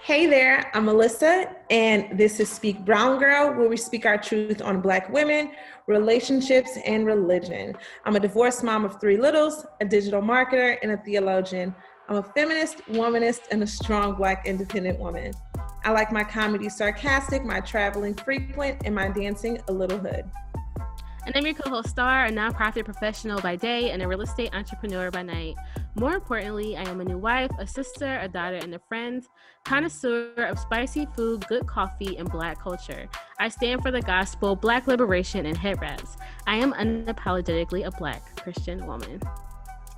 Hey there, I'm Melissa, and this is Speak Brown Girl, where we speak our truth on Black women, relationships, and religion. I'm a divorced mom of three littles, a digital marketer, and a theologian. I'm a feminist, womanist, and a strong Black independent woman. I like my comedy sarcastic, my traveling frequent, and my dancing a little hood. And I'm your co-host Star, a nonprofit professional by day and a real estate entrepreneur by night. More importantly, I am a new wife, a sister, a daughter, and a friend, connoisseur of spicy food, good coffee, and Black culture. I stand for the gospel, Black liberation, and head wraps. I am unapologetically a Black Christian woman.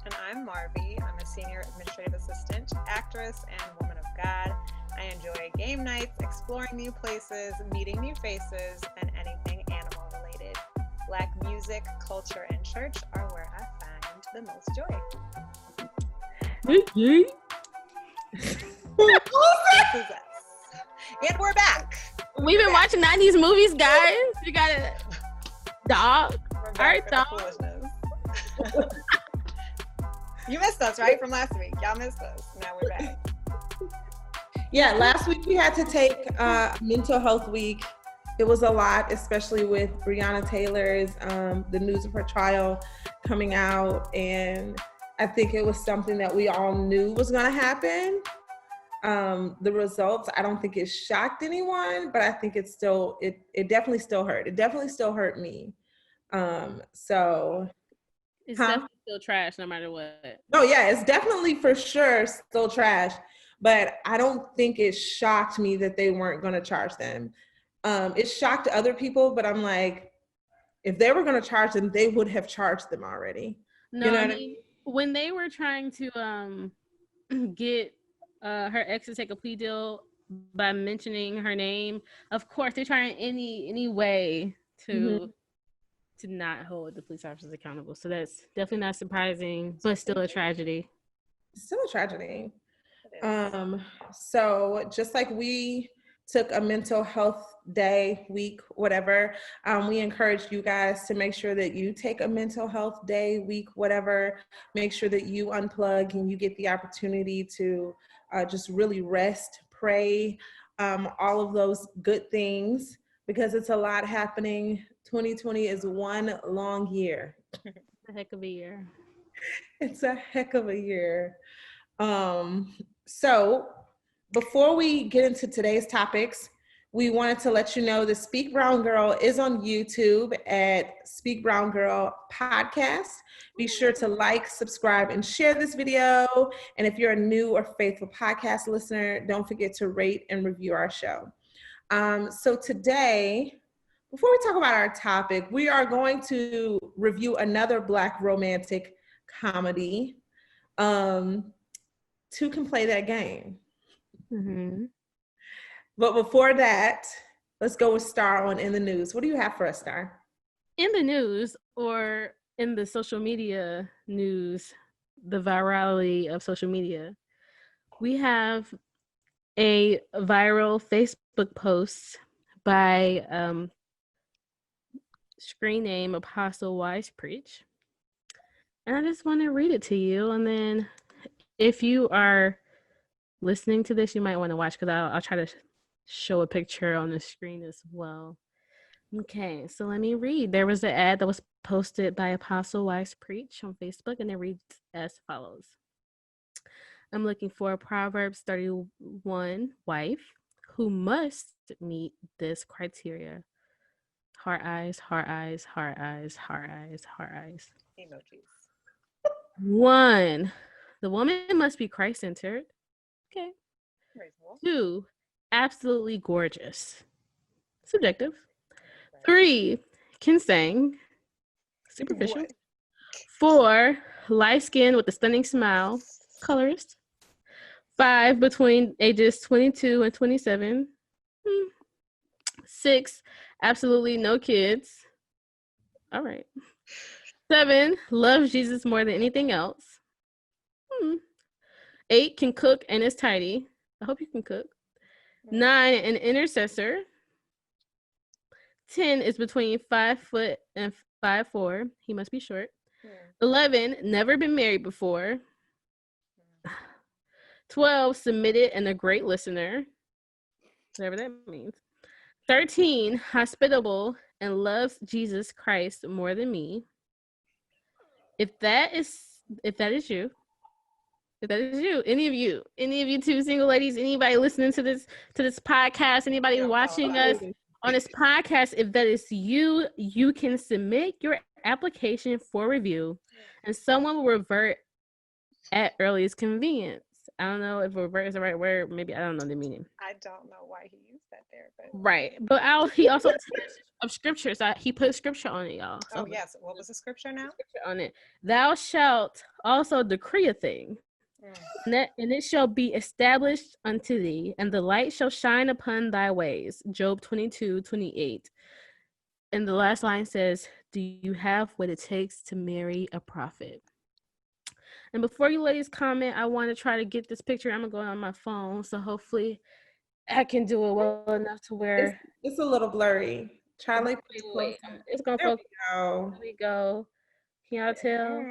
And I'm Marvy. I'm a senior administrative assistant, actress, and woman of God. I enjoy game nights, exploring new places, meeting new faces, and anything animal related. Black music, culture, and church are where I find the most joy. And we're back. We've been watching 90s movies, guys. You got a dog. All right, dog. You missed us, right? From last week. Y'all missed us. Now we're back. Yeah, last week we had to take mental health week. It was a lot, especially with Breonna Taylor's, the news of her trial coming out. And I think it was something that we all knew was gonna happen. The results, I don't think it shocked anyone, but I think it definitely still hurt. It definitely still hurt me. So. It's definitely still trash no matter what. Oh yeah, it's definitely for sure still trash, but I don't think it shocked me that they weren't gonna charge them. It shocked other people, but I'm like, if they were going to charge them, they would have charged them already. No, you know I mean, when they were trying to get her ex to take a plea deal by mentioning her name, of course they're trying any way to not hold the police officers accountable. So that's definitely not surprising, but still a tragedy. Still a tragedy. So just like we took a mental health day, week, whatever. We encourage you guys to make sure that you take a mental health day, week, whatever. Make sure that you unplug and you get the opportunity to just really rest, pray, all of those good things, because it's a lot happening. 2020 is one long year. A heck of a year. It's a heck of a year. So before we get into today's topics, we wanted to let you know that Speak Brown Girl is on YouTube at Speak Brown Girl Podcast. Be sure to like, subscribe, and share this video. And if you're a new or faithful podcast listener, don't forget to rate and review our show. So today, before we talk about our topic, we are going to review another Black romantic comedy. Two can play that game. Mm-hmm. But before that, let's go with Star on In the News. What do you have for us, Star? In the news, or in the social media news, the virality of social media, we have a viral Facebook post by screen name Apostle Wise Preach. And I just want to read it to you. And then if you are listening to this, you might want to watch, because I'll try to show a picture on the screen as well. Okay, so let me read. There was an ad that was posted by Apostle Wise Preach on Facebook, and it reads as follows. I'm looking for a Proverbs 31 wife who must meet this criteria. Heart eyes, heart eyes, heart eyes, heart eyes, heart eyes. Emojis. 1, the woman must be Christ-centered. Okay. Reasonable. 2, absolutely gorgeous. Subjective. 3, can sing. Superficial. What? 4, light skin with a stunning smile. Colorist. 5, between ages 22 and 27. 6, absolutely no kids. All right. 7, loves Jesus more than anything else. 8, can cook and is tidy. I hope you can cook. 9, an intercessor. 10 is between 5 foot and 5'4". He must be short. 11, never been married before. 12, submitted and a great listener. whatever that means. 13, hospitable and loves Jesus Christ more than me. If that is you, any of you two single ladies, anybody listening to this podcast, anybody watching us on this podcast, if that is you, you can submit your application for review, and someone will revert at earliest convenience. I don't know if revert is the right word. Maybe I don't know the meaning. I don't know why he used that there, but right. But he also of scripture, so he put scripture on it, y'all. So yes, what was the scripture now? Scripture on it. Thou shalt also decree a thing, and it shall be established unto thee, and the light shall shine upon thy ways. Job 22:28. And the last line says, do you have what it takes to marry a prophet? And before you ladies comment, I want to try to get this picture. I'm going on my phone, so hopefully I can do it well enough to where it's a little blurry. Charlie, wait. It's gonna focus. There we go. Can y'all tell?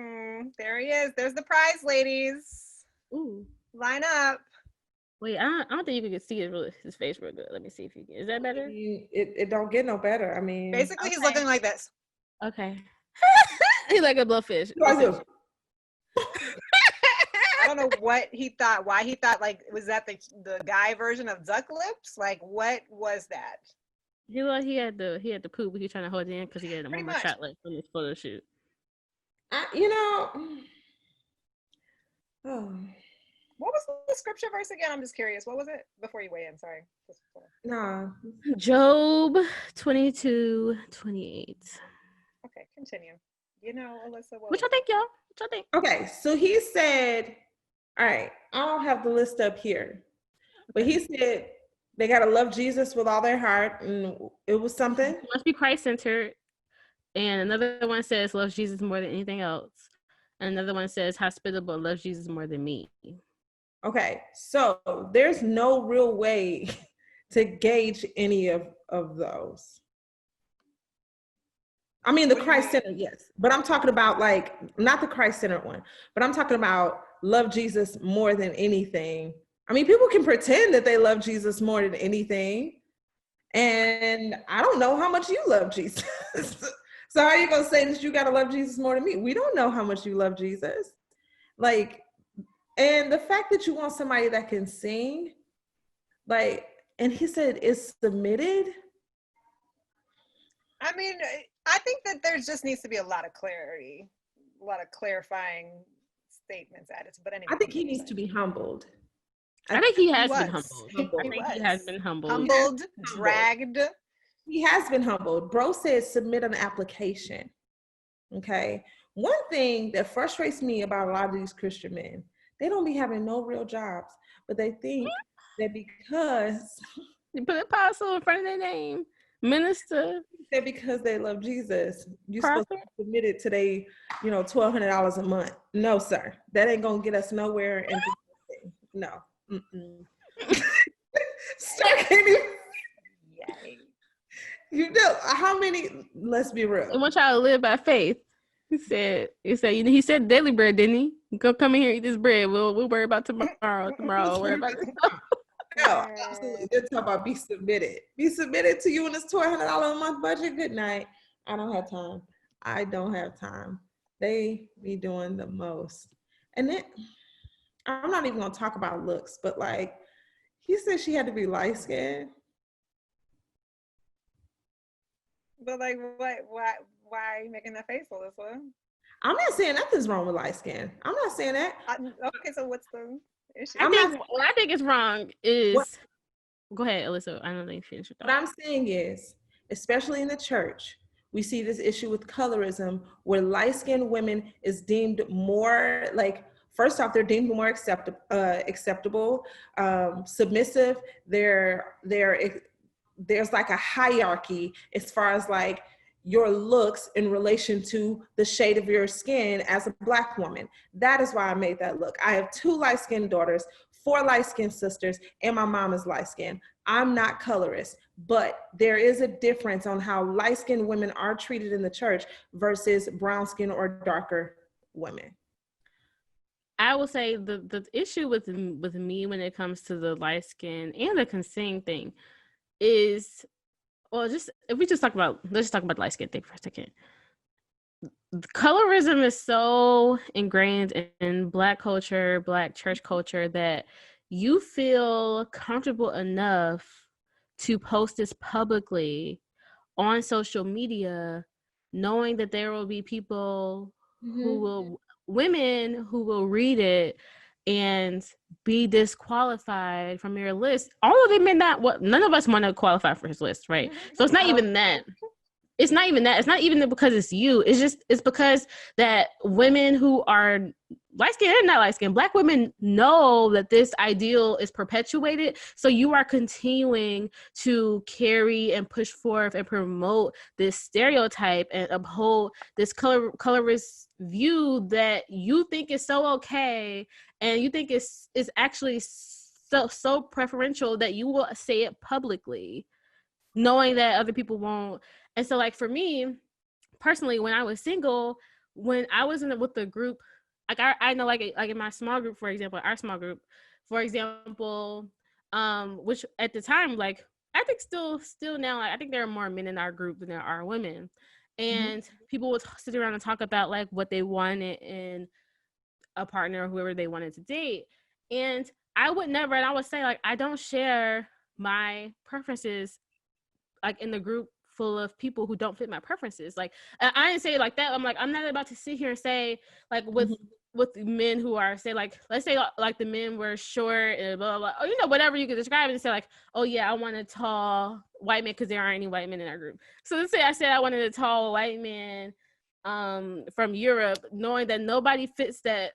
There he is. There's the prize, ladies. Ooh. Line up. Wait, I don't think you can see his face real good. Let me see if you can. Is that better? It don't get no better. I mean, basically, he's looking like this. Okay. He's like a blowfish. I don't know what he thought. Why he thought, like, was that the guy version of Duck Lips? Like, what was that? He had to poop, but he was trying to hold it in because he had a moment shot like from his photo shoot. What was the scripture verse again? I'm just curious. What was it? Before you weigh in, sorry. No. Job 22:28. Okay, continue. Alyssa, what y'all think, y'all? What y'all think? Okay, so he said, all right, I don't have the list up here, but he said they got to love Jesus with all their heart, and it was something. It must be Christ-centered. And another one says loves Jesus more than anything else. And another one says hospitable, loves Jesus more than me. Okay, so there's no real way to gauge any of those. I mean, the Christ-centered, yes. But I'm talking about, like, not the Christ-centered one, but I'm talking about love Jesus more than anything. I mean, people can pretend that they love Jesus more than anything. And I don't know how much you love Jesus. So how are you going to say that you got to love Jesus more than me? We don't know how much you love Jesus. Like, and the fact that you want somebody that can sing, like, and he said it's submitted. I mean, I think that there just needs to be a lot of clarity, a lot of clarifying statements added. But anyway, I think he needs to be humbled. I think he has been humbled. I think he has been humbled. Humbled, dragged. He has been humbled. Bro said submit an application. Okay. One thing that frustrates me about a lot of these Christian men, they don't be having no real jobs, but they think that because you put apostle in front of their name, minister, that because they love Jesus, you're supposed to be submitted to they, $1,200 a month. No, sir. That ain't gonna get us nowhere. And no. Sir can't even. How many? Let's be real. I want y'all to live by faith. He said he said daily bread, didn't he? Go come in here, eat this bread. We'll worry about tomorrow. We'll worry about this. No, absolutely. They're talking about be submitted. Be submitted to you in this $1,200 a month budget. Good night. I don't have time. They be doing the most. And then I'm not even gonna talk about looks, but like he said she had to be light skinned. But like, why are you making that face, Alyssa? I'm not saying nothing's wrong with light skin. I'm not saying that. Okay, so what's the issue? What I think is wrong is. What? Go ahead, Alyssa. I don't think you finished your thought. What I'm saying is, especially in the church, we see this issue with colorism where light-skinned women is deemed more like, first off, they're deemed more acceptable, submissive. There's like a hierarchy as far as like your looks in relation to the shade of your skin as a Black woman. That is why I made that look. I have 2 light-skinned daughters, 4 light-skinned sisters, and my mom is light-skinned. I'm not colorist, but there is a difference on how light-skinned women are treated in the church versus brown-skinned or darker women. I will say the issue with me when it comes to the light skin and the concealing thing is, well, just if we just talk about, let's just talk about the light skin thing for a second. Colorism is so ingrained in Black culture, Black church culture, that you feel comfortable enough to post this publicly on social media, knowing that there will be people who will, women who will read it and be disqualified from your list. Although they may not, what, none of us want to qualify for his list, right? So it's not even that. It's not even that. It's not even because it's you. It's because that women who are light skinned and not light skinned, Black women know that this ideal is perpetuated. So you are continuing to carry and push forth and promote this stereotype and uphold this colorist view that you think is so okay, and you think is actually so preferential that you will say it publicly, knowing that other people won't. And so, like, for me personally, when I was single, when I was with the group, like I know, like in my small group, for example, our small group, for example, which at the time, like, I think still now, like, I think there are more men in our group than there are women, and people would sit around and talk about like what they wanted in a partner, whoever they wanted to date, and I would never, and I would say, like, I don't share my preferences like in the group full of people who don't fit my preferences. Like, I didn't say it like that. I'm like, I'm not about to sit here and say, like, with men who are, say, like, let's say like the men were short and blah, blah, blah, or, you know, whatever you could describe it, and say like, oh yeah, I want a tall white man, because there aren't any white men in our group. So let's say I said I wanted a tall white man from Europe, knowing that nobody fits that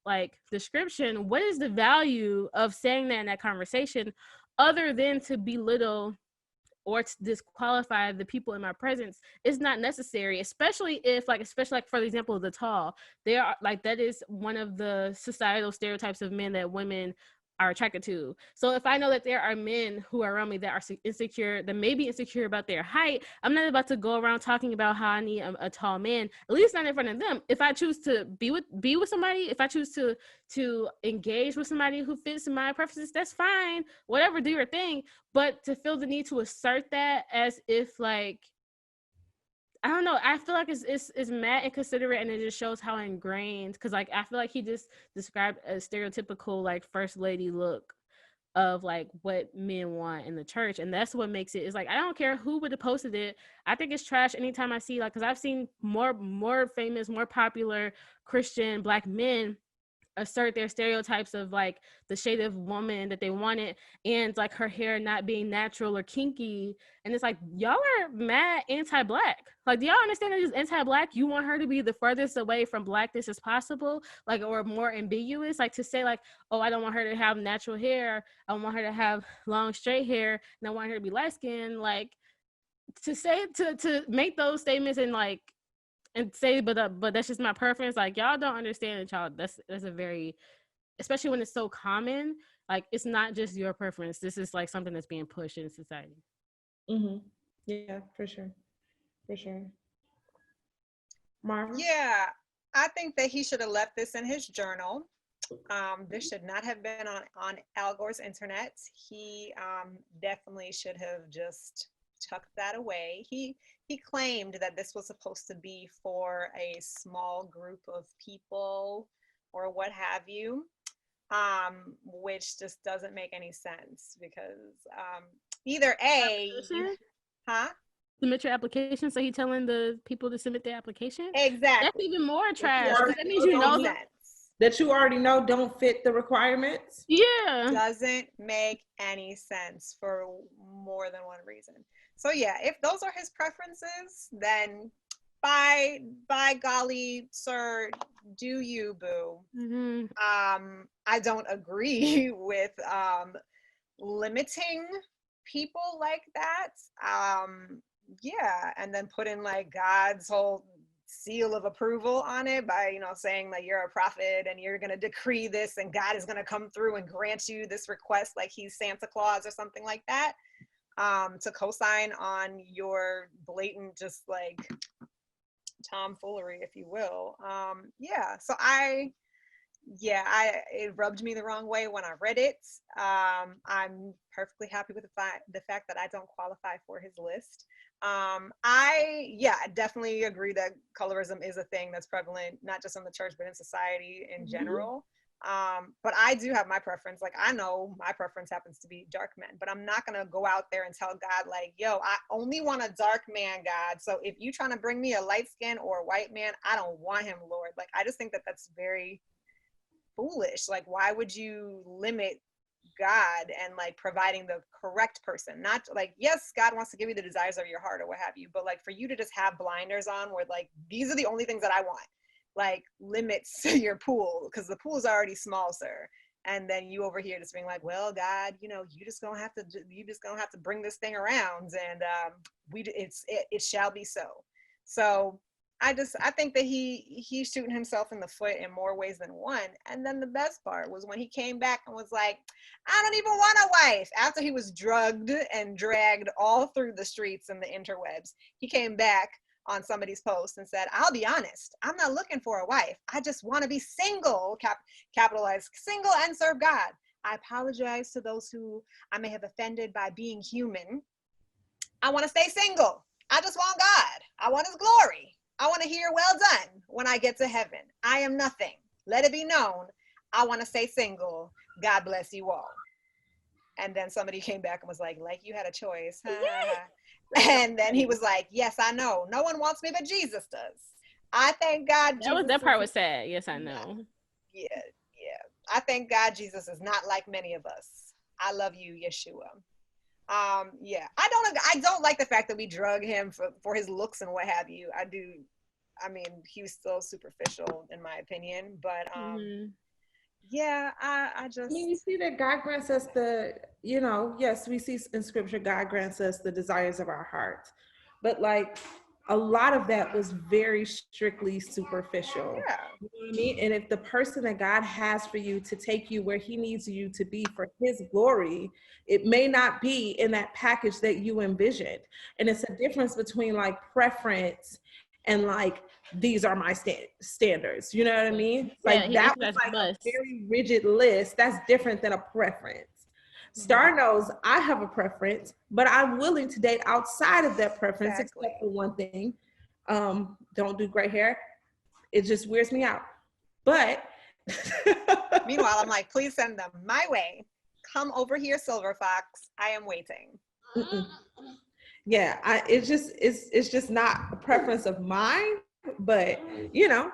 like description. What is the value of saying that in that conversation, other than to belittle or to disqualify the people in my presence? Is not necessary, especially like for the example of the tall. They are like, that is one of the societal stereotypes of men that women are attracted to. So if I know that there are men who are around me that are insecure, that may be insecure about their height, I'm not about to go around talking about how I need a tall man, at least not in front of them. If I choose to be with somebody, if I choose to engage with somebody who fits my preferences, that's fine, whatever, do your thing. But to feel the need to assert that as if, like, I don't know, I feel like it's mad inconsiderate, and it just shows how ingrained, because like I feel like he just described a stereotypical like first lady look of like what men want in the church, and that's what makes it's like, I don't care who would have posted it, I think it's trash anytime I see, like, because I've seen more famous, more popular Christian Black men assert their stereotypes of like the shade of woman that they wanted, and like her hair not being natural or kinky, and it's like, y'all are mad anti-Black. Like, do y'all understand that it's anti-Black? You want her to be the furthest away from Blackness as possible, like, or more ambiguous, like to say like, oh, I don't want her to have natural hair, I want her to have long straight hair, and I want her to be light skinned. Like, to say, to make those statements and like, and say, but that's just my preference. Like, y'all don't understand that, y'all. That's a very, especially when it's so common. Like, it's not just your preference. This is like something that's being pushed in society. Yeah, for sure. Marvin? Yeah, I think that he should have left this in his journal. This should not have been on Al Gore's internet. He definitely should have just tucked that away. He claimed that this was supposed to be for a small group of people or what have you, which just doesn't make any sense, because either A, submit your application. So he telling the people to submit their application? Exactly. That's even more trash. That means you know that you already know don't fit the requirements. Yeah. Doesn't make any sense for more than one reason. So yeah, if those are his preferences, then by golly, sir, do you, boo. I don't agree with limiting people like that. Yeah, and then putting like God's whole seal of approval on it by, you know, saying that you're a prophet and you're going to decree this and God is going to come through and grant you this request like he's Santa Claus or something like that, to co-sign on your blatant just like tomfoolery, if you will. Yeah, so Yeah, it rubbed me the wrong way when I read it. I'm perfectly happy with the fact that I don't qualify for his list. I definitely agree that colorism is a thing that's prevalent, not just in the church, but in society in general. But I do have my preference. Like, I know my preference happens to be dark men, but I'm not going to go out there and tell God, like, yo, I only want a dark man, God. So if you trying to bring me a light skin or a white man, I don't want him, Lord. Like, I just think that that's very foolish. Like, why would you limit God and like providing the correct person? Not like, yes, God wants to give you the desires of your heart or what have you, but like for you to just have blinders on where like these are the only things that I want, like limits your pool, because the pool is already small, sir. And then you over here just being like, well, God, you know, you just gonna have to bring this thing around, and it shall be so. So I think that he's shooting himself in the foot in more ways than one. And then the best part was when he came back and was like, I don't even want a wife. After he was drugged and dragged all through the streets and the interwebs, he came back on somebody's post and said, I'll be honest, I'm not looking for a wife. I just want to be single, capitalized, single, and serve God. I apologize to those who I may have offended by being human. I want to stay single. I just want God. I want his glory. I want to hear well done when I get to heaven. I am nothing. Let it be known. I want to stay single. God bless you all. And then somebody came back and was like you had a choice. And then he was like, yes, I know. No one wants me, but Jesus does. I thank God. That part was sad. Yes, I know. Yeah. I thank God Jesus is not like many of us. I love you, Yeshua. I don't like the fact that we drug him for his looks and what have you. I mean, he was still superficial in my opinion, but I mean, you see that God grants us yes, we see in scripture God grants us the desires of our heart, but like a lot of that was very strictly superficial. Yeah. You know what I mean? And if the person that God has for you to take you where he needs you to be for his glory, it may not be in that package that you envisioned. And it's a difference between like preference and like, these are my standards. You know what I mean? Like that was like a very rigid list. That's different than a preference. Star knows I have a preference, but I'm willing to date outside of that preference, except for one thing. Don't do gray hair. It just weirds me out. But meanwhile, I'm like, please send them my way. Come over here, Silver Fox. I am waiting. Yeah, it's just not a preference of mine, but you know.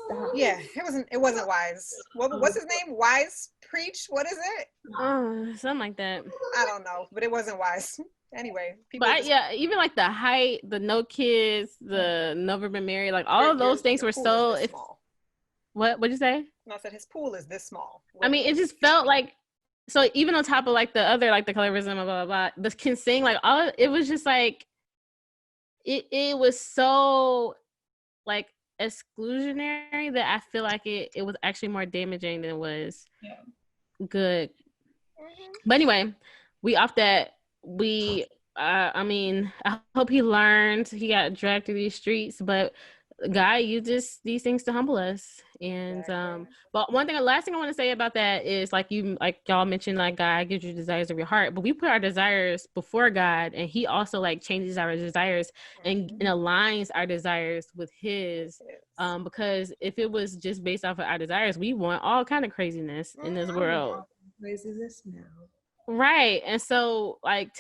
Stop. Yeah, it wasn't wise. What's his name? Wise Preach? What is it? Something like that. I don't know, but it wasn't wise. Anyway, even like the height, the no kids, the never been married, like all of those things were so. What'd you say? No, I said his pool is this small. I mean, it just felt like, so even on top of like the other, like the colorism, blah blah blah, the consing, like all, it was just like, it was so like exclusionary that I feel like it was actually more damaging than it was good. But anyway, we off that. I mean, I hope he learned. He got dragged through these streets, but God uses these things to humble us. And but last thing I want to say about that is like y'all mentioned, like God gives you desires of your heart, but we put our desires before God, and he also like changes our desires and aligns our desires with his, because if it was just based off of our desires, we want all kind of craziness in this world. Craziness now. Right. And so like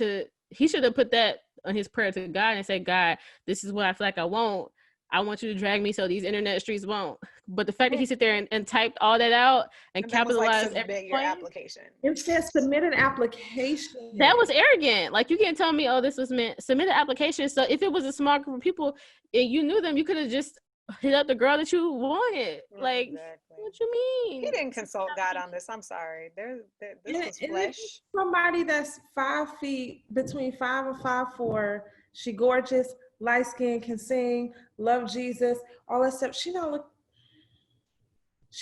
he should have put that on his prayer to God and said, God, this is what I feel like I want. I want you to drag me so these internet streets won't. But the fact that he sit there and typed all that out and capitalized your application. It says submit an application. That was arrogant. Like, you can't tell me, oh, this was meant, submit an application. So if it was a small group of people and you knew them, you could have just hit up the girl that you wanted. Like, what you mean? He didn't consult God on this. I'm sorry. This was flesh. Somebody that's 5 feet, between 5 and 5'4", she gorgeous, light skin, can sing, love Jesus, all that stuff. She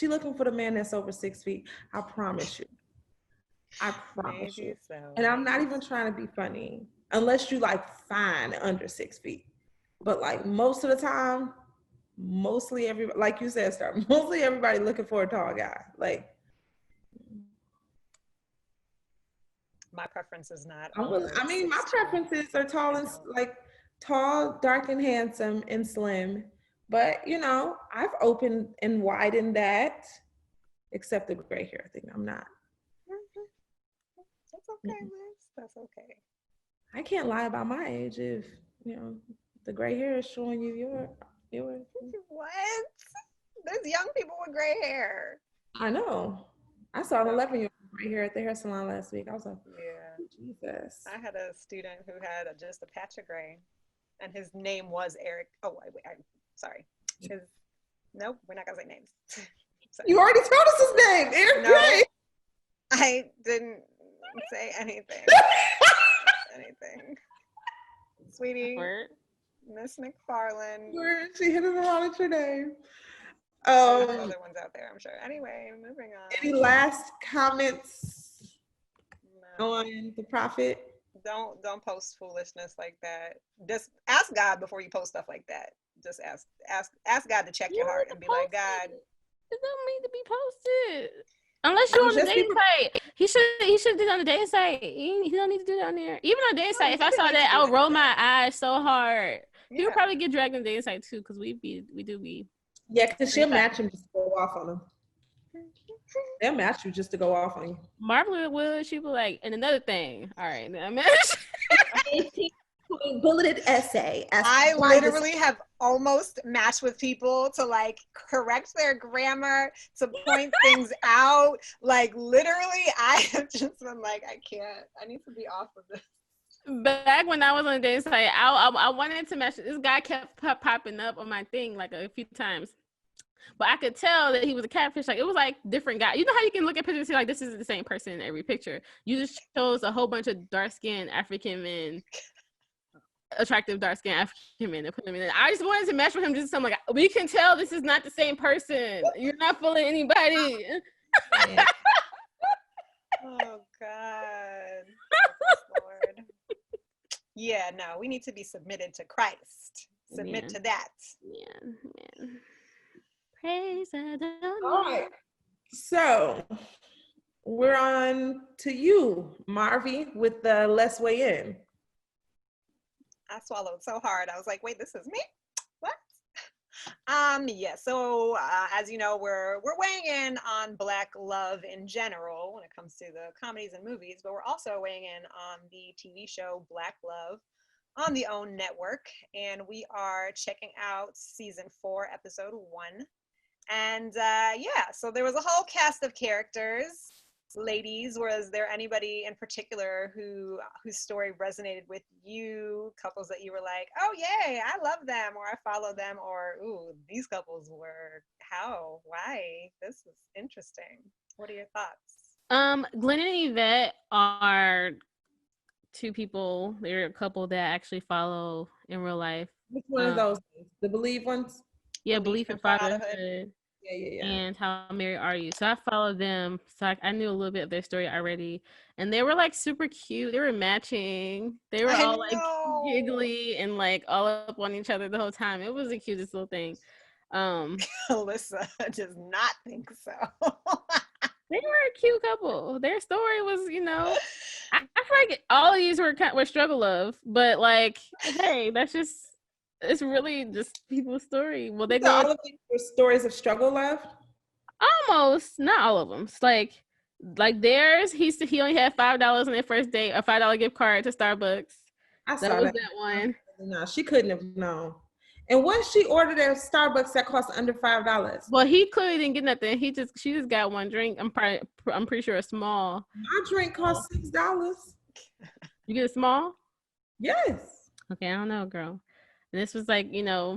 looking for the man that's over 6 feet. I promise you. I promise you. So. And I'm not even trying to be funny, unless you like fine under 6 feet. But like most of the time, mostly everybody, like you said, Star, mostly everybody looking for a tall guy. Like, My preference is not. I mean, my 6'2". preferences are tall and like tall, dark and handsome and slim. But you know, I've opened and widened that, except the gray hair thing. I'm not. That's okay, Liz. That's okay. I can't lie about my age if you know the gray hair is showing you your. What? There's young people with gray hair. I know. I saw an 11-year-old right here at the hair salon last week. I was like, Yeah. Jesus. I had a student who had just a patch of gray, and his name was Eric. Oh, wait, I'm sorry. Nope, we're not gonna say names. You already told us his name, Eric Gray. I didn't say anything. Anything. Sweetie, Miss McFarland. She hit it around at your name. There's other ones out there, I'm sure. Anyway, moving on. Any last comments on the prophet? Don't post foolishness like that. Just ask God before you post stuff like that. Just ask God to check your heart and be like, God. It don't need to be posted. Unless you're on the dating site. He should do it on the dating site. He don't need to do that on there. Even on the dating site, if I saw that, I would roll my eyes so hard. He would probably get dragged on the dating site too, because we do be. Yeah, because she'll match him just to go off on him. They'll match you just to go off on you. Marvel would. She would like, and another thing. All right, bulleted essay. I literally have almost matched with people to like correct their grammar, to point things out. Like literally, I have just been like, I can't. I need to be off of this. Back when I was on the dating site, I wanted to match. This guy kept popping up on my thing like a few times. But I could tell that he was a catfish. Like it was like different guy. You know how you can look at pictures and see like this is the same person in every picture. You just chose a whole bunch of dark-skinned African men, attractive dark-skinned African men, and put them in. I just wanted to match with him. Just something like we can tell this is not the same person. You're not fooling anybody. Oh God, Lord. Yeah, no, we need to be submitted to Christ. Submit to that. Yeah. Praise the Lord. All right. So we're on to you, Marvy, with the Let's Weigh In. I swallowed so hard. I was like, wait, this is me? What? Yeah, so as you know, we're weighing in on Black love in general when it comes to the comedies and movies, but we're also weighing in on the TV show Black Love on the OWN network, and we are checking out season 4, episode 1. And yeah, so there was a whole cast of characters. Ladies, was there anybody in particular whose story resonated with you? Couples that you were like, oh yay, I love them, or I follow them, or ooh, these couples were why? This is interesting. What are your thoughts? Glenn and Yvette are two people. They're a couple that I actually follow in real life. Which one of those? The Believe ones? Yeah, Belief in Fatherhood. Yeah. And How Married Are You? So I followed them. So I knew a little bit of their story already. And they were like super cute. They were matching. They were all like giggly and like all up on each other the whole time. It was the cutest little thing. Alyssa does not think so. They were a cute couple. Their story was, I feel like all of these were struggle love, but like, hey, it's really just people's story. Well, they go all of these were stories of struggle love. Almost, not all of them. It's like theirs. He only had $5 on their first date, a $5 gift card to Starbucks. I saw that one. No, she couldn't have known. And once she ordered at Starbucks, that cost under $5. Well, he clearly didn't get nothing. She just got one drink. I'm pretty sure a small. My drink cost $6. You get a small? Yes. Okay, I don't know, girl. And this was like,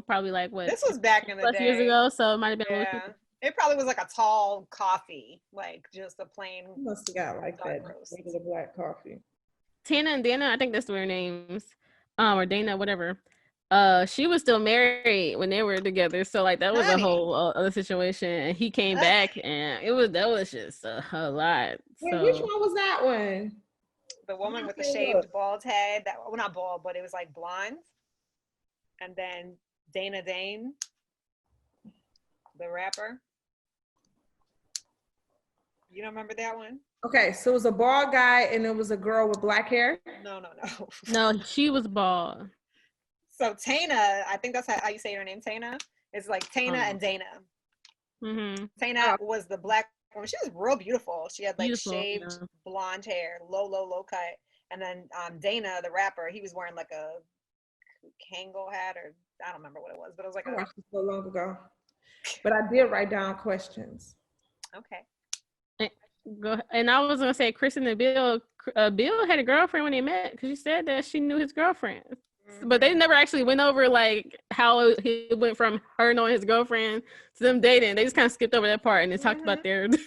probably like what? This was back in the day. Years ago, so it might have been a little. It probably was like a tall coffee, like just a plain. You must have got like that regular black coffee. Tana and Dana, I think that's their names, or Dana, whatever. She was still married when they were together, so like that was a whole other situation. And he came back, and that was just a lot. Wait, which one was that one? The woman with the shaved bald head. Well, not bald, but it was like blonde. And then Dana Dane. The rapper. You don't remember that one? Okay, so it was a bald guy and it was a girl with black hair. No. No, she was bald. So Tana, I think that's how you say her name, Tana. It's like Tana and Dana. Mm-hmm. Tana was the black woman. She was real beautiful. She had like Beautiful, shaved blonde hair, low cut. And then Dana, the rapper, he was wearing like a Kangol hat, or I don't remember what it was, but it was like I watched it so long ago. But I did write down questions. Okay. Go. And I was gonna say, Kristen and Bill. Bill had a girlfriend when they met because she said that she knew his girlfriend. But they never actually went over like how he went from her knowing his girlfriend to them dating. They just kind of skipped over that part and they talked about their story.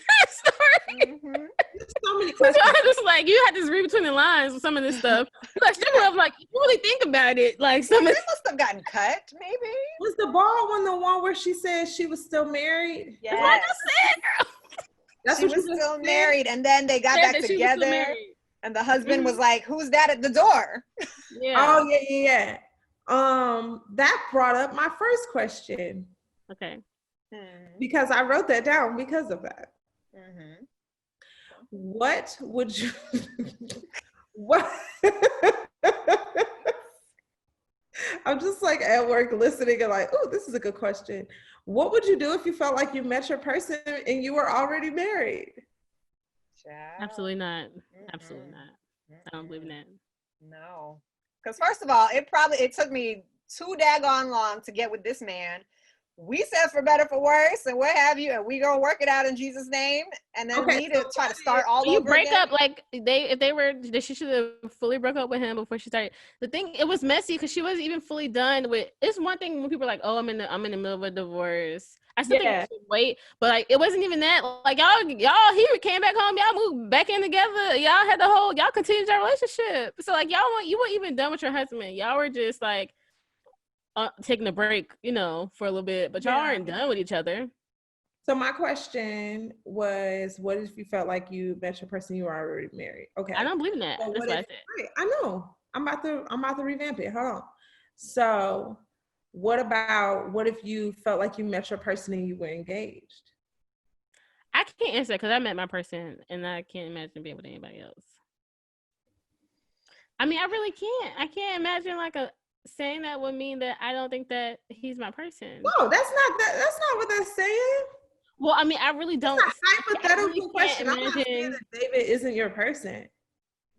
So many questions. So I just like, you had to read between the lines with some of this stuff. Like, if you really think about it, like some of it must have gotten cut, maybe. Was the bald one the one where she said she was still married? Yes. That's what I just said, girl. That's she what was still married, and then they got back together. And the husband was like, "Who's that at the door?" Yeah. Oh yeah. That brought up my first question. Okay. Because I wrote that down because of that. Mm-hmm. What would you? What? I'm just like at work listening and like, oh, this is a good question. What would you do if you felt like you met your person and you were already married? Absolutely not. Absolutely not. I don't believe in that. No. Because first of all, it took me too daggone long to get with this man. We said for better, for worse, and what have you, and we gonna work it out in Jesus' name. And then we need to try to start all over again. You break up, like she should have fully broke up with him before she started. The thing, it was messy because she wasn't even fully done with. It's one thing when people are like, "Oh, I'm in the middle of a divorce." I still think I should wait, but like it wasn't even that. Like y'all, he came back home. Y'all moved back in together. Y'all had y'all continued your relationship. So like you weren't even done with your husband. Y'all were just like taking a break, for a little bit, but y'all aren't done with each other. So my question was, what if you felt like you met your person you were already married? Okay. I don't believe in that. So that's what I said. Right, I know. I'm about to revamp it. Hold on. So what if you felt like you met your person and you were engaged? I can't answer because I met my person and I can't imagine being with anybody else. I mean, I really can't. I can't imagine saying that would mean that I don't think that he's my person. No, that's not what that's saying. Well, I mean, I really don't. It's a hypothetical question. I'm not saying that David isn't your person.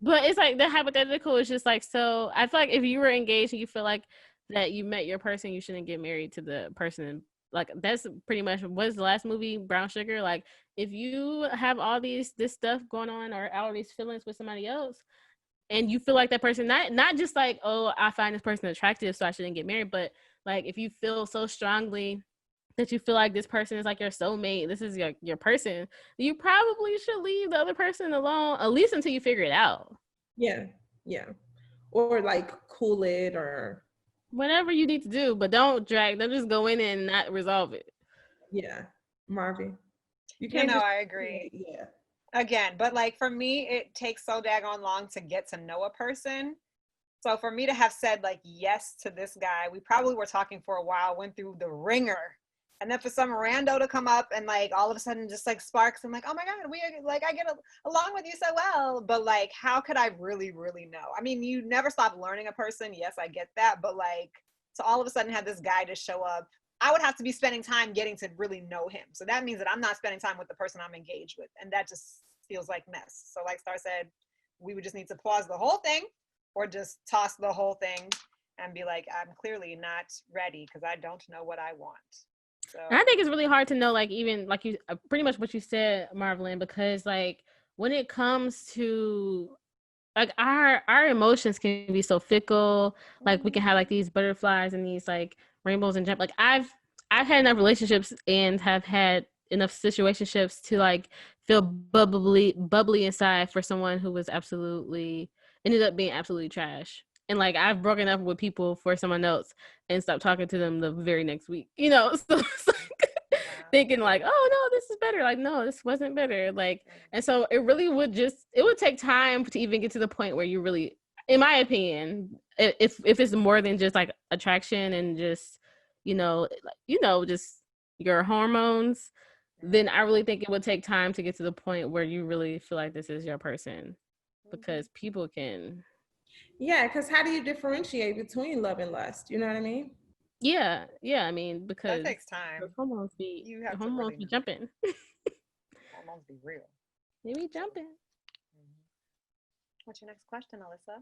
But it's like the hypothetical is just like, so I feel like if you were engaged and you feel like that you met your person, you shouldn't get married to the person. Like that's pretty much what's the last movie, Brown Sugar. Like if you have all this stuff going on or all these feelings with somebody else, and you feel like that person, not just like, oh, I find this person attractive, so I shouldn't get married, but like if you feel so strongly that you feel like this person is like your soulmate, this is your person, you probably should leave the other person alone, at least until you figure it out. Yeah. Or like cool it or whatever you need to do, but don't just go in and not resolve it. Yeah. Marvin. I agree. Yeah. Again, but like for me, it takes so daggone long to get to know a person. So for me to have said like yes to this guy, we probably were talking for a while, went through the ringer, and then for some rando to come up and like all of a sudden just like sparks, I'm like, oh my god, I get along with you so well, but like how could I really know? I mean, you never stop learning a person. Yes, I get that, but like to all of a sudden have this guy just show up, I would have to be spending time getting to really know him. So that means that I'm not spending time with the person I'm engaged with. And that just feels like mess. So like Star said, we would just need to pause the whole thing or just toss the whole thing and be like, I'm clearly not ready because I don't know what I want. So and I think it's really hard to know, like even like you pretty much what you said, Marvelyn, because like when it comes to like our emotions can be so fickle. Like we can have like these butterflies and these like rainbows and jump. Like I've had enough relationships and have had enough situationships to like feel bubbly inside for someone who was ended up being absolutely trash. And like I've broken up with people for someone else and stopped talking to them the very next week. So it's like thinking like, oh no, this is better. Like no, this wasn't better. Like, and so it really would take time to even get to the point where you really, in my opinion, if it's more than just like attraction and just just your hormones, then I really think it would take time to get to the point where you really feel like this is your person, because people can. Yeah, because how do you differentiate between love and lust? You know what I mean? Yeah, I mean, That because takes time. You your have to hormones really be know. jumping. Hormones be real. They be jumping. Mhm. What's your next question, Alyssa?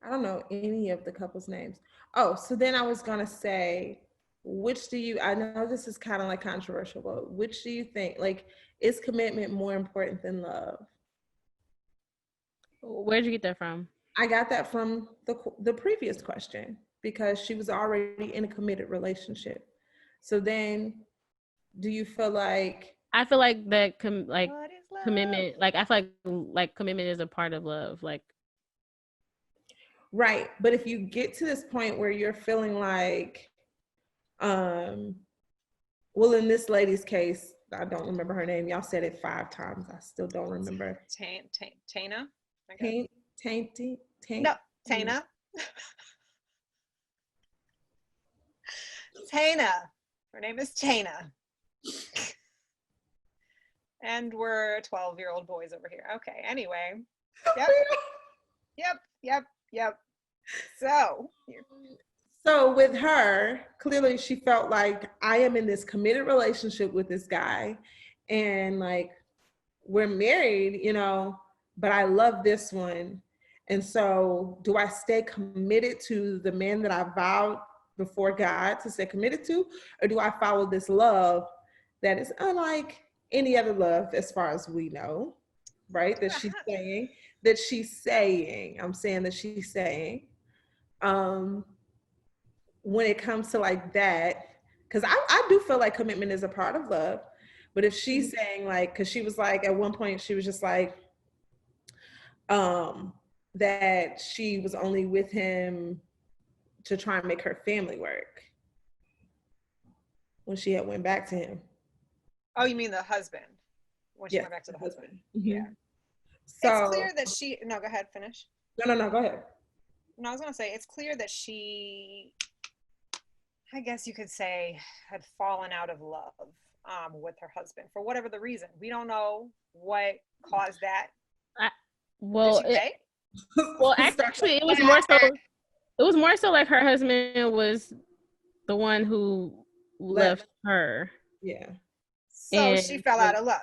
I don't know any of the couples' names. Oh, so then I was gonna say, which do you? I know this is kind of like controversial, but which do you think? Like, is commitment more important than love? Where'd you get that from? I got that from the previous question because she was already in a committed relationship. So then, do you feel like I feel like that What is love? commitment, like I feel like commitment is a part of love. Like, right? But if you get to this point where you're feeling like, um, well, in this lady's case, I don't remember her name. Y'all said it 5 times. I still don't remember. Tana? I guess. Taint, tainty, taint. No, Tana. Tana. Her name is Tana. And we're 12-year-old boys over here. Okay, anyway. Yep, yep. So, So with her, clearly she felt like I am in this committed relationship with this guy, and like we're married, but I love this one. And so do I stay committed to the man that I vowed before God to stay committed to, or do I follow this love that is unlike any other love as far as we know, right? I'm saying that she's saying, um, when it comes to like that, because I do feel like commitment is a part of love. But if she's saying like, because she was like, at one point, she was just like, that she was only with him to try and make her family work when she had went back to him. oh, you mean the husband? When she Yes, went back to the the husband. husband. Yeah. Mm-hmm. It's So clear that she, no, go ahead, finish. no, go ahead. No, I was going to say, it's clear that she, I guess you could say, had fallen out of love with her husband for whatever the reason. We don't know what caused that. I, Did well, she pay? actually, it was more so. It was more so like her husband was the one who left her. Yeah. So she And fell out of love.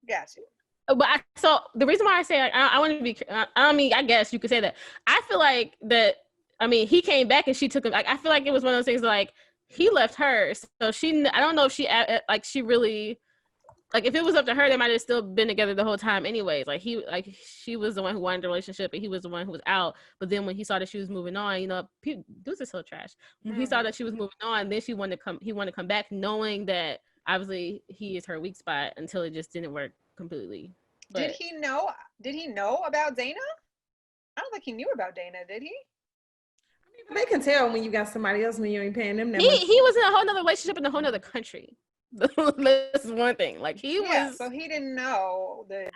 Gotcha. but so the reason why I say like, I want to be, I mean, I guess you could say that. I feel like that. I mean, he came back and she took him. Like, I feel like it was one of those things like he left her, so she. I don't know if she really. Like, if it was up to her, they might have still been together the whole time anyways. Like, she was the one who wanted the relationship and he was the one who was out. But then when he saw that she was moving on, dudes are so trash. When he saw that she was moving on, then he wanted to come back, knowing that obviously he is her weak spot, until it just didn't work completely. Did But he know about Dana? I don't think he knew about Dana, did he? They can tell when you got somebody else when you ain't paying them that he much. he was in a whole nother relationship in a whole nother country. This is one thing. Like, he was. So he didn't know that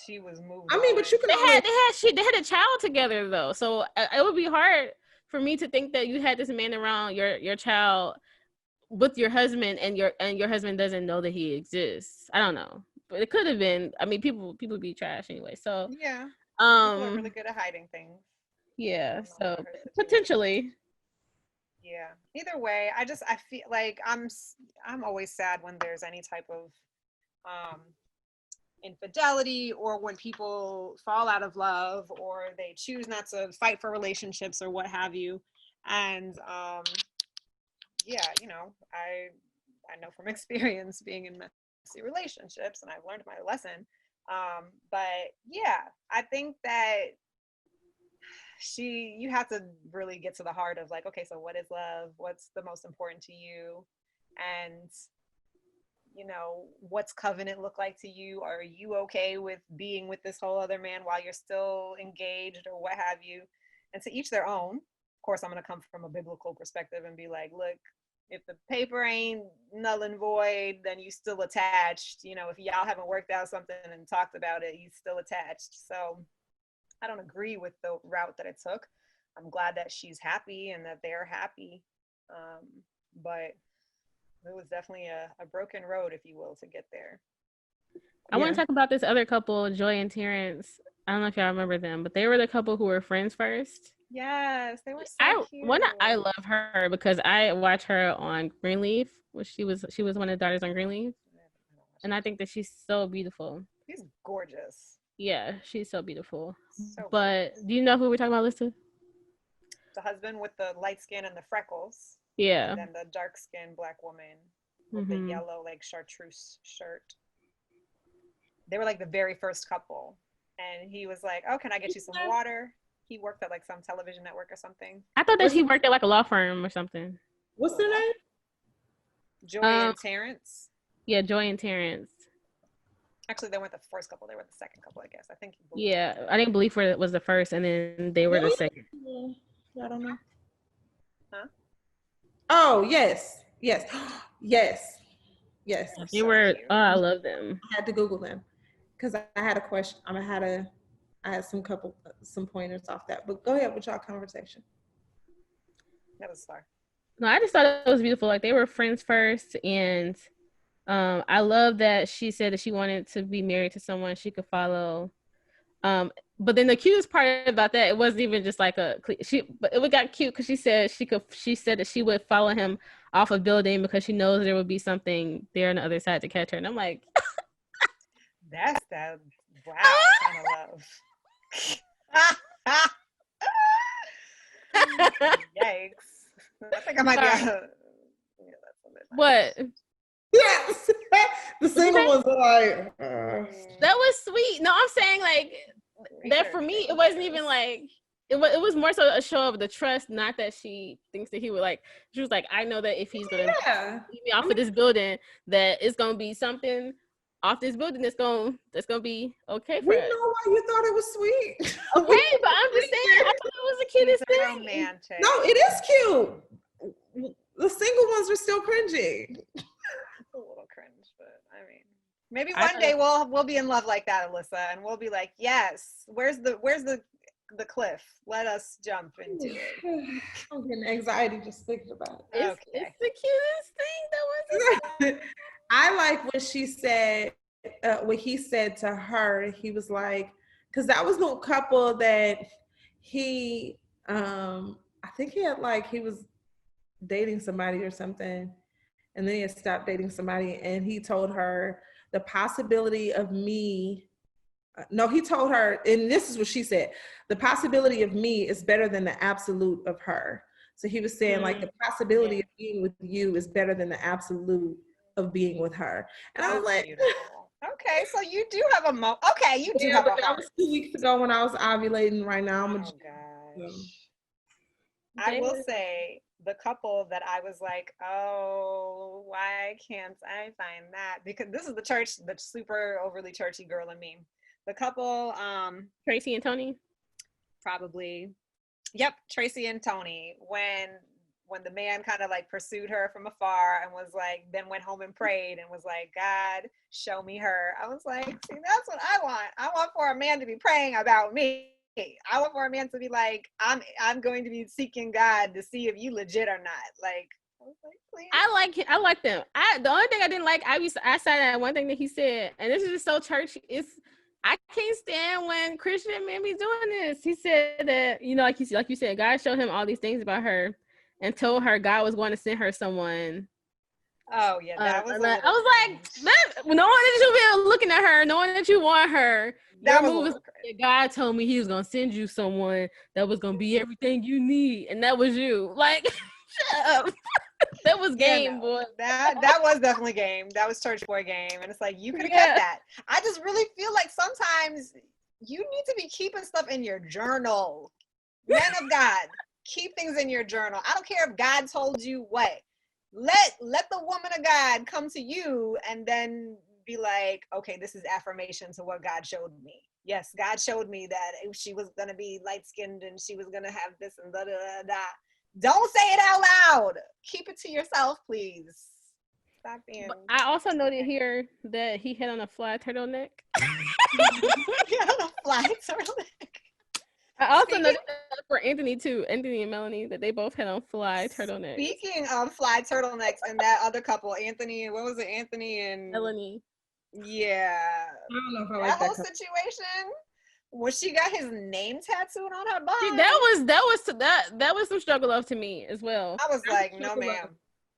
she was moved I mean, on. but you can They always. had a child together though, so it would be hard for me to think that you had this man around your child with your husband, and your husband doesn't know that he exists. I don't know, but it could have been. I mean, people be trash anyway. So Yeah, people are really good at hiding things. yeah, so Her situation. potentially. Yeah. Either way, I feel like I'm always sad when there's any type of infidelity, or when people fall out of love, or they choose not to fight for relationships or what have you. And yeah, I know from experience being in messy relationships, and I've learned my lesson. But yeah, I think that you have to really get to the heart of like, okay, so what is love? What's the most important to you? And what's covenant look like to you? Are you okay with being with this whole other man while you're still engaged, or what have you? And to each their own. Of course, I'm going to come from a biblical perspective and be like, look, if the paper ain't null and void, then you still attached. If y'all haven't worked out something and talked about it, you still attached. So I don't agree with the route that it took, I'm glad that she's happy and that they're happy. But it was definitely a broken road, if you will, to get there. I want to talk about this other couple, Joy and Terrence. I don't know if y'all remember them, but they were the couple who were friends first. Yes, they were so cute. I love her because I watch her on Greenleaf, which she was one of the daughters on Greenleaf, and I think that she's so beautiful. She's gorgeous. Yeah, she's so beautiful. So but do you know who we're talking about, Lisa? The husband with the light skin and the freckles. Yeah. And then the dark skinned black woman with the yellow like chartreuse shirt. They were like the very first couple. And he was like, "Oh, can I get you some water?" He worked at like some television network or something. I thought that he worked at like a law firm or something. What's their name? Joy and Terrence. Yeah, Joy and Terrence. Actually, they weren't the first couple. They were the second couple, I guess. I think. Yeah, I didn't believe it was the first, and then they were the second. I don't know. Huh? Oh, yes. Yes. Yes. Yes. They were, oh, I love them. I had to Google them because I had a question. I had some pointers off that, but go ahead with y'all conversation. That was far. No, I just thought it was beautiful. Like they were friends first, and I love that she said that she wanted to be married to someone she could follow. But then the cutest part about that, it wasn't even just like but it got cute because she said that she would follow him off a building because she knows there would be something there on the other side to catch her. And I'm like, that's that kind of love. Yikes. I think I might be what? Yes. The single ones are like that was sweet. No, I'm saying like that for me, it wasn't even like it was more so a show of the trust, not that she thinks that he would like. She was like, I know that if he's gonna leave me off of this building, that it's gonna be something off this building that's gonna be okay for us. We know why you thought it was sweet. Okay, but I'm just saying, I thought it was the cutest thing. Romantic. No, it is cute. The single ones are still cringy. A little cringe, but I mean, maybe one day we'll be in love like that, Alyssa, and we'll be like, yes, where's the cliff? Let us jump into it. I'm getting anxiety just thinking about it. It's the cutest thing. That was. I like what she said. What he said to her. He was like, because that was no couple that he. I think he was dating somebody or something. And then he had stopped dating somebody, and he told her the possibility of me. He told her, and this is what she said: the possibility of me is better than the absolute of her. So he was saying, like, the possibility of being with you is better than the absolute of being with her. And I was like, okay, so you do have a you do have a heart. That was 2 weeks ago when I was ovulating. Right now, gosh. I will say, the couple that I was like, oh, why can't I find that? Because this is the super overly churchy girl in me. The couple, Tracy and Tony? Probably. Yep, Tracy and Tony. When the man kind of like pursued her from afar and was like, then went home and prayed and was like, God, show me her. I was like, see, that's what I want. I want for a man to be praying about me. I want for a man to be like, I'm going to be seeking God to see if you legit or not. Like, I was like, please. I like them. The only thing I didn't like, I said that one thing that he said, and this is just so churchy. I can't stand when Christian men be doing this. He said that, like you said, God showed him all these things about her and told her God was going to send her someone. Oh yeah, that was. I was like, no one that you been looking at her, no one that you want her. That was God told me he was gonna send you someone that was gonna be everything you need, and that was you. Like, shut up. That was game, boy. That was definitely game. That was church boy game, and it's like you could have kept that. I just really feel like sometimes you need to be keeping stuff in your journal. Man of God, keep things in your journal. I don't care if God told you what. Let the woman of God come to you and then be like, okay, this is affirmation to what God showed me. Yes, God showed me that she was going to be light-skinned and she was going to have this and da da da da. Don't say it out loud. Keep it to yourself, please. Stop being. I also noted here that he had on a fly turtleneck. He had on a fly turtleneck. I also noted for Anthony too. Anthony and Melanie, that they both had on fly turtlenecks. Speaking of fly turtlenecks and that other couple, Anthony, what was it? Anthony and Melanie. yeah. I don't know if I That like whole that. situation when she got his name tattooed on her body. See, that was some struggle of to me as well. I was like, no, ma'am.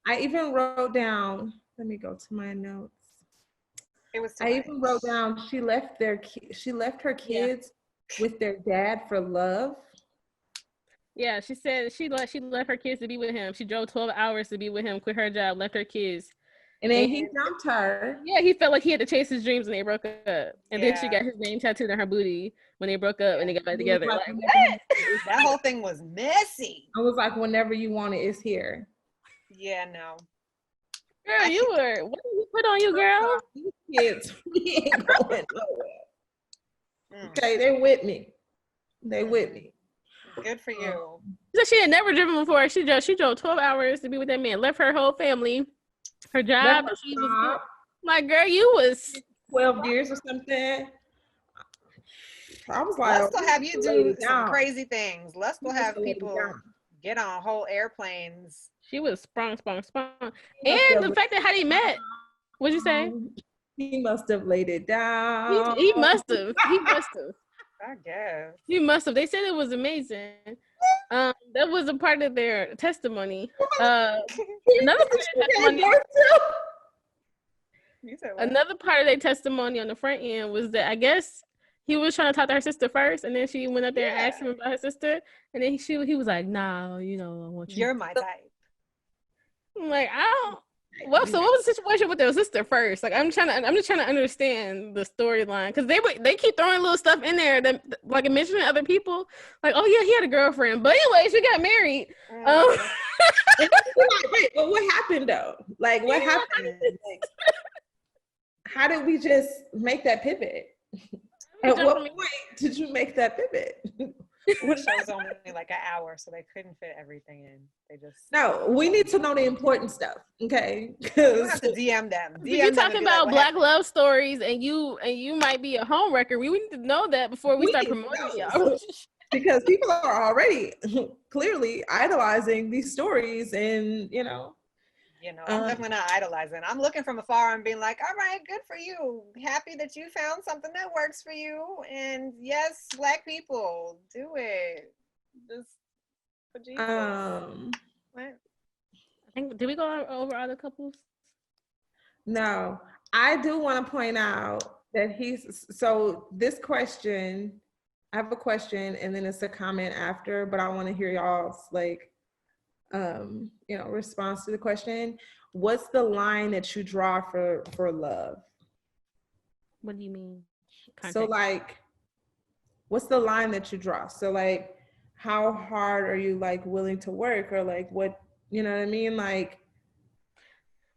I even wrote down, let me go to my notes. It was too I much. even wrote down she left her kids with their dad for love. Yeah, she said she left her kids to be with him. She drove 12 hours to be with him, quit her job, left her kids. And then he dumped her. Yeah, he felt like he had to chase his dreams and they broke up. And then she Yeah. got his name tattooed on her booty when they broke up and they got back together. Like, Like, what? That whole thing was messy. I was like, whenever you want it, it's here. Yeah, no. Girl, what did you put on you, girl? These kids, we ain't going nowhere. Mm. Okay, they with me. They with me. Good for you. She said she had never driven before. She drove 12 hours to be with that man, left her whole family, her job. Left She her was job. like, girl, you was 12 years or something. I was like, Let's go have you do some crazy things. Let's go have lay it people down. get on whole airplanes. she was sprung. He And must the have- fact that how they met, what'd you say? He must have laid it down. He must have. He must have. I guess. He must have. They said it was amazing. That was a part of their testimony. Another part of their testimony. You said what? Another part of their testimony on the front end was that I guess he was trying to talk to her sister first, and then she went up there and asked him about her sister, and then he was like, "Nah, I want you." You're my type. I'm like, I don't. Well, so what was the situation with their sister first? Like, I'm just trying to understand the storyline because they keep throwing little stuff in there that like mentioning other people. Like, oh yeah, he had a girlfriend, but anyway, she got married. Wait, but what happened though? Like, what happened? Like, how did we just make that pivot? At what point did you make that pivot? The show was only like an hour, so they couldn't fit everything in. They just No, we need to know the important stuff, okay? you have to DM them. If you're talking about Black love stories and you might be a home wrecker, we need to know that before we start promoting y'all. Because people are already clearly idolizing these stories, and I'm definitely not idolizing. I'm looking from afar and being like, all right, good for you. Happy that you found something that works for you. And yes, Black people, do it. Just for Jesus. What? I think, did we go over other couples? No, I do want to point out that so this question, I have a question and then it's a comment after, but I want to hear y'all's response to the question. What's the line that you draw for love? What do you mean? Context. So what's the line that you draw? So how hard are you willing to work, or what, you know what I mean?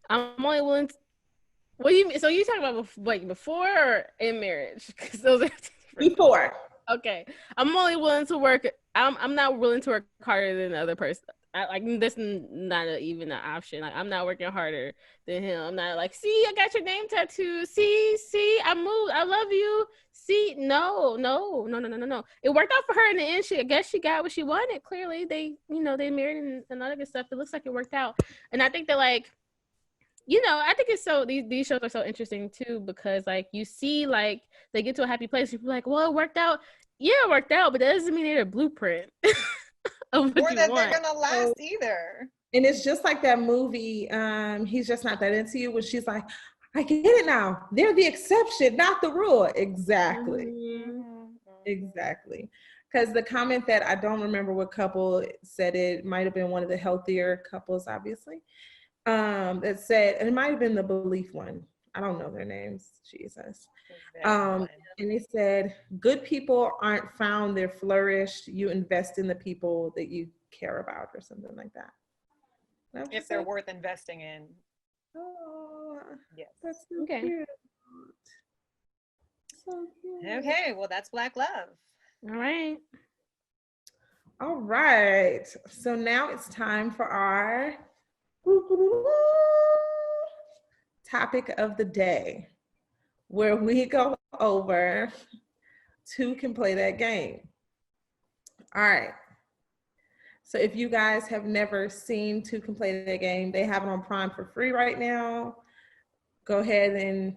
I'm only willing to, what do you mean? So you talking about before or in marriage? Because those are before. Okay. I'm only willing to work. I'm not willing to work harder than the other person. That's not even an option. I'm not working harder than him. I'm not see, I got your name tattooed. See, I moved. I love you. See, no. It worked out for her in the end. I guess she got what she wanted. Clearly, they married and all that good stuff. It looks like it worked out. And I think that I think it's so these shows are so interesting too, because you see they get to a happy place. You're like, well, it worked out. Yeah, it worked out, but that doesn't mean they're a blueprint. Or that they're gonna last either. And it's just like that movie, He's Just Not That Into You, when she's like, I get it now. They're the exception, not the rule. Exactly. Mm-hmm. Exactly. Because the comment that I don't remember what couple said, it might have been one of the healthier couples, obviously, that said, and it might have been the Belief one. I don't know their names. Jesus. And they said, good people aren't found, they're flourished. You invest in the people that you care about, or something like that. If they're worth investing in. Oh, yes. That's so Okay. cute. So cute. Okay, well, that's Black love. All right. So now it's time for our topic of the day, where we go over two can play that game. All right. So if you guys have never seen Two Can Play the Game, they have it on Prime for free right now. Go ahead and,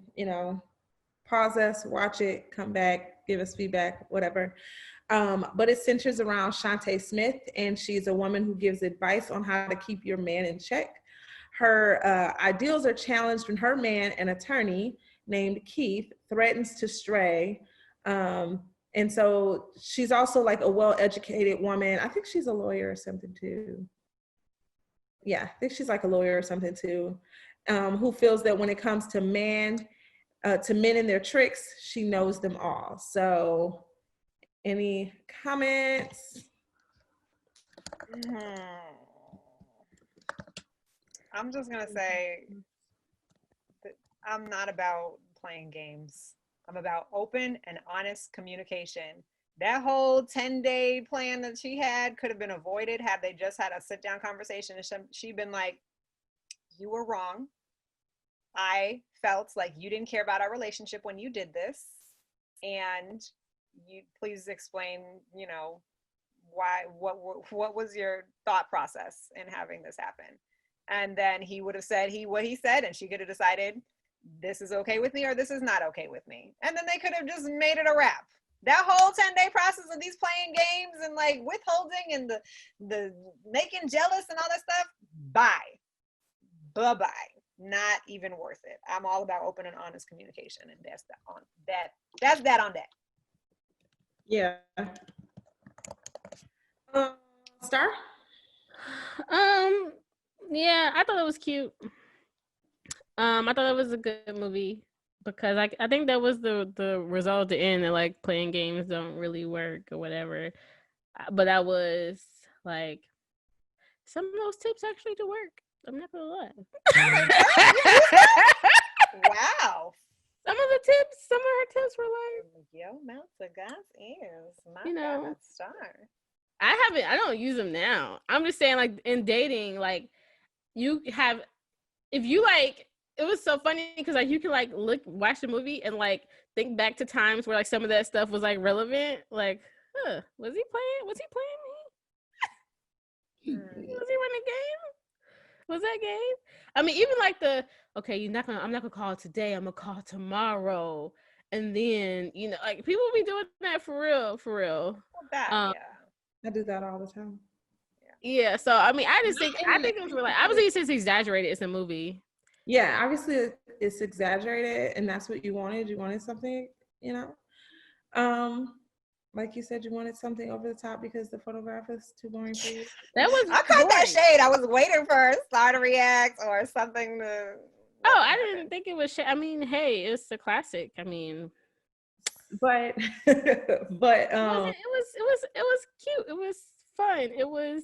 pause us, watch it, come back, give us feedback, whatever. But it centers around Shantae Smith, and she's a woman who gives advice on how to keep your man in check. Her ideals are challenged when her man, an attorney named Keith, threatens to stray. And so she's also like a well-educated woman. I think she's a lawyer or something too. Yeah, I think she's like a lawyer or something too, who feels that when it comes to men and their tricks, she knows them all. So any comments? I'm just going to say that I'm not about playing games. I'm about open and honest communication. That whole 10-day plan that she had could have been avoided had they just had a sit-down conversation and she'd been like, you were wrong. I felt like you didn't care about our relationship when you did this. And you please explain, why, what was your thought process in having this happen? And then he would have said what he said, and she could have decided, this is okay with me or this is not okay with me. And then they could have just made it a wrap. That whole 10-day process of these playing games and like withholding and the making jealous and all that stuff, bye-bye. Not even worth it. I'm all about open and honest communication, and that's that on that. Yeah. Star? Yeah, I thought it was cute. I thought it was a good movie because I think that was the result at the end, that like playing games don't really work or whatever. But I was like, some of those tips actually do work. I'm not gonna lie. Wow. Some of her tips were like, yo, mouth to God's ears. My God, Star. I don't use them now. I'm just saying, like, in dating, like, if you like, it was so funny because like you can like watch the movie and like think back to times where like some of that stuff was like relevant. Like, was he playing me? Was he running game? Was that game? I mean, even like I'm not gonna call today, I'm gonna call tomorrow. And then, like people be doing that for real. Well, yeah. I do that all the time. Yeah. So I mean, I think it was like, obviously it's exaggerated. It's a movie. Yeah, obviously it's exaggerated, and that's what you wanted. You wanted something, like you said, you wanted something over the top because the photograph is too boring for you. I caught that shade. I was waiting for Star to react or something to. Oh, I didn't think it was. I mean, hey, it's a classic. I mean, but it was cute. It was fun. It was.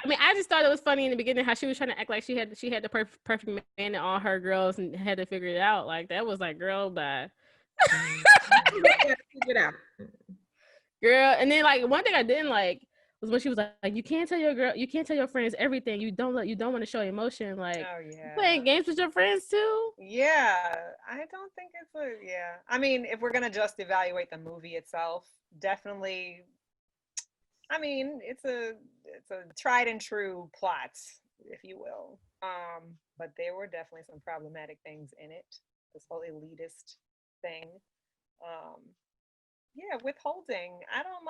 I mean, I just thought it was funny in the beginning how she was trying to act like she had the perfect man and all her girls and had to figure it out. Like that was like, girl, bye. Figure it out, girl. And then like one thing I didn't like was when she was like, you can't tell your friends everything. You don't want to show emotion. Like, oh yeah, playing games with your friends too. Yeah, I don't think yeah. I mean, if we're gonna just evaluate the movie itself, definitely. I mean, it's a tried and true plot, if you will. But there were definitely some problematic things in it. This whole elitist thing. Yeah, withholding. I don't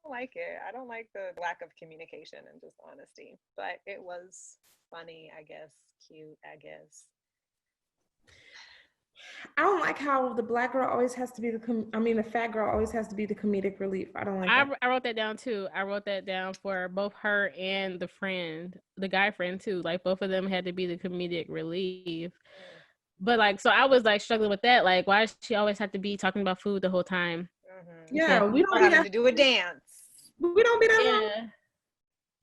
like it. I don't like the lack of communication and just honesty. But it was funny, I guess. Cute, I guess. I don't like how the black girl always has to be the fat girl always has to be the comedic relief. I don't like that. I wrote that down too. I wrote that down for both her and the guy friend too. Like both of them had to be the comedic relief. But like, so I was like struggling with that. Like, why does she always have to be talking about food the whole time? Mm-hmm. Yeah, we don't have to do a dance. We don't be that long.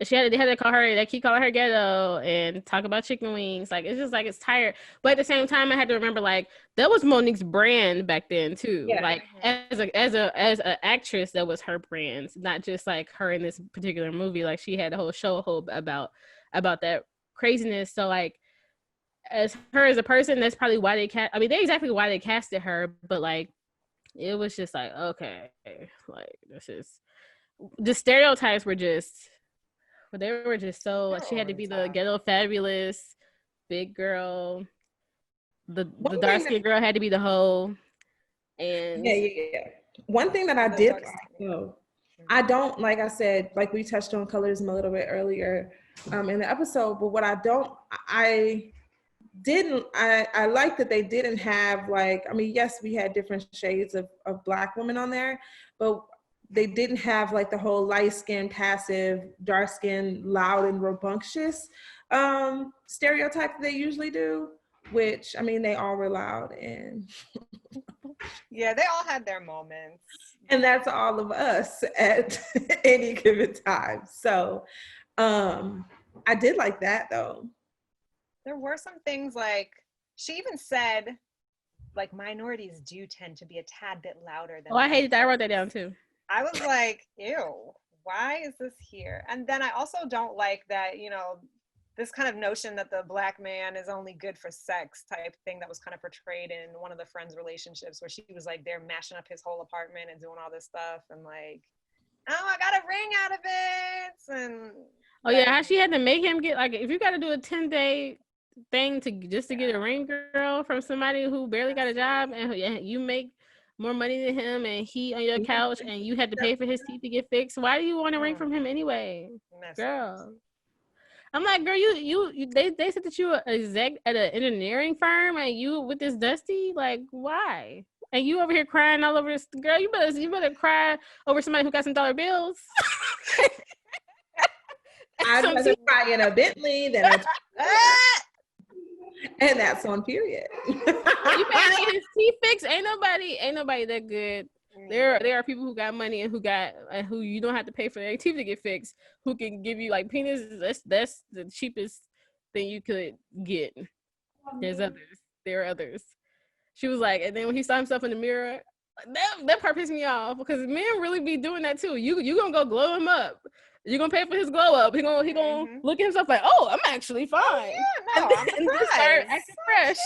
They had to call her. They keep calling her ghetto and talk about chicken wings. Like it's just like it's tired. But at the same time, I had to remember like that was Monique's brand back then too. Yeah. Like as an actress, that was her brand, not just like her in this particular movie. Like she had a whole show about that craziness. So like as her as a person, that's probably why they exactly why they casted her. But like it was just like okay, like this is. the stereotypes were just, but they were just so. They're She had over to the be the top. ghetto fabulous, big girl. The One dark thing that, skinned girl had to be the hoe, and yeah. One thing that I The did dark like, skin. though, I don't, like I said, like we touched on colorism a little bit earlier in the episode, but what I don't, I didn't, I like that they didn't have like, I mean, yes, we had different shades of Black women on there, but they didn't have like the whole light skin, passive, dark skin, loud and rambunctious stereotype that they usually do, which, I mean, they all were loud and Yeah, they all had their moments. and that's all of us at any given time. So I did like that though. There were some things like she even said, like, minorities do tend to be a tad bit louder than. oh, I white hated that. I wrote that folks. down too. I was like, ew, why is this here? And then I also don't like that, this kind of notion that the Black man is only good for sex type thing that was kind of portrayed in one of the friends' relationships, where she was like, they're mashing up his whole apartment and doing all this stuff, and like, oh, I got a ring out of it, and Oh yeah, how she had to make him get, like, if you got to do a 10-day thing to get a ring girl from somebody who barely got a job, and you make more money than him, and he on your couch, and you had to pay for his teeth to get fixed. Why do you want a ring from him anyway, girl? I'm like, girl, they said that you were exec at an engineering firm, and you with this Dusty, like, why? And you over here crying all over this girl. You better cry over somebody who got some dollar bills. I'd rather cry in a Bentley than a and that's on period. You better get his teeth fixed. Ain't nobody that good. There are people who got money and who you don't have to pay for their teeth to get fixed, who can give you like penis. That's the cheapest thing you could get. There are others. She was like, and then when he saw himself in the mirror, that part pissed me off, because men really be doing that too. You gonna go glow him up. You're gonna pay for his glow up. He gonna look at himself like, oh, I'm actually fine. Oh, yeah, no, I'm and just start acting fresh.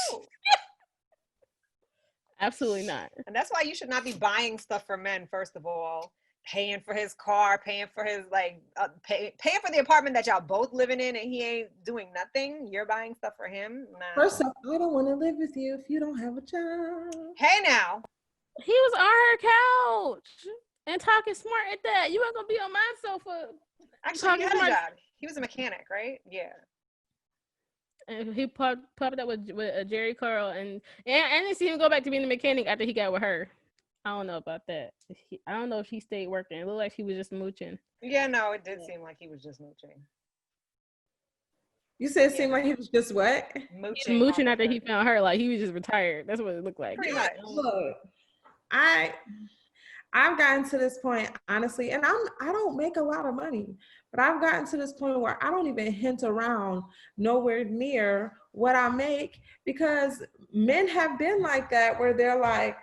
Absolutely not. And that's why you should not be buying stuff for men, first of all. Paying for his car, paying for his, paying for the apartment that y'all both living in, and he ain't doing nothing. You're buying stuff for him? Nah. First off, I don't want to live with you if you don't have a job. Hey now. He was on her couch and talking smart at that. You ain't gonna be on my sofa. Actually, he had a job. He was a mechanic, right? Yeah. And he popped up with Jerry Curl, and I didn't see him go back to being a mechanic after he got with her. I don't know about that. I don't know if he stayed working. It looked like he was just mooching. Yeah, no, it did seem like he was just mooching. You said it seemed like he was just what? Mooching after he found her. Like, he was just retired. That's what it looked like. Pretty much. Look, I've gotten to this point, honestly, and I don't make a lot of money, but I've gotten to this point where I don't even hint around nowhere near what I make, because men have been like that, where they're like,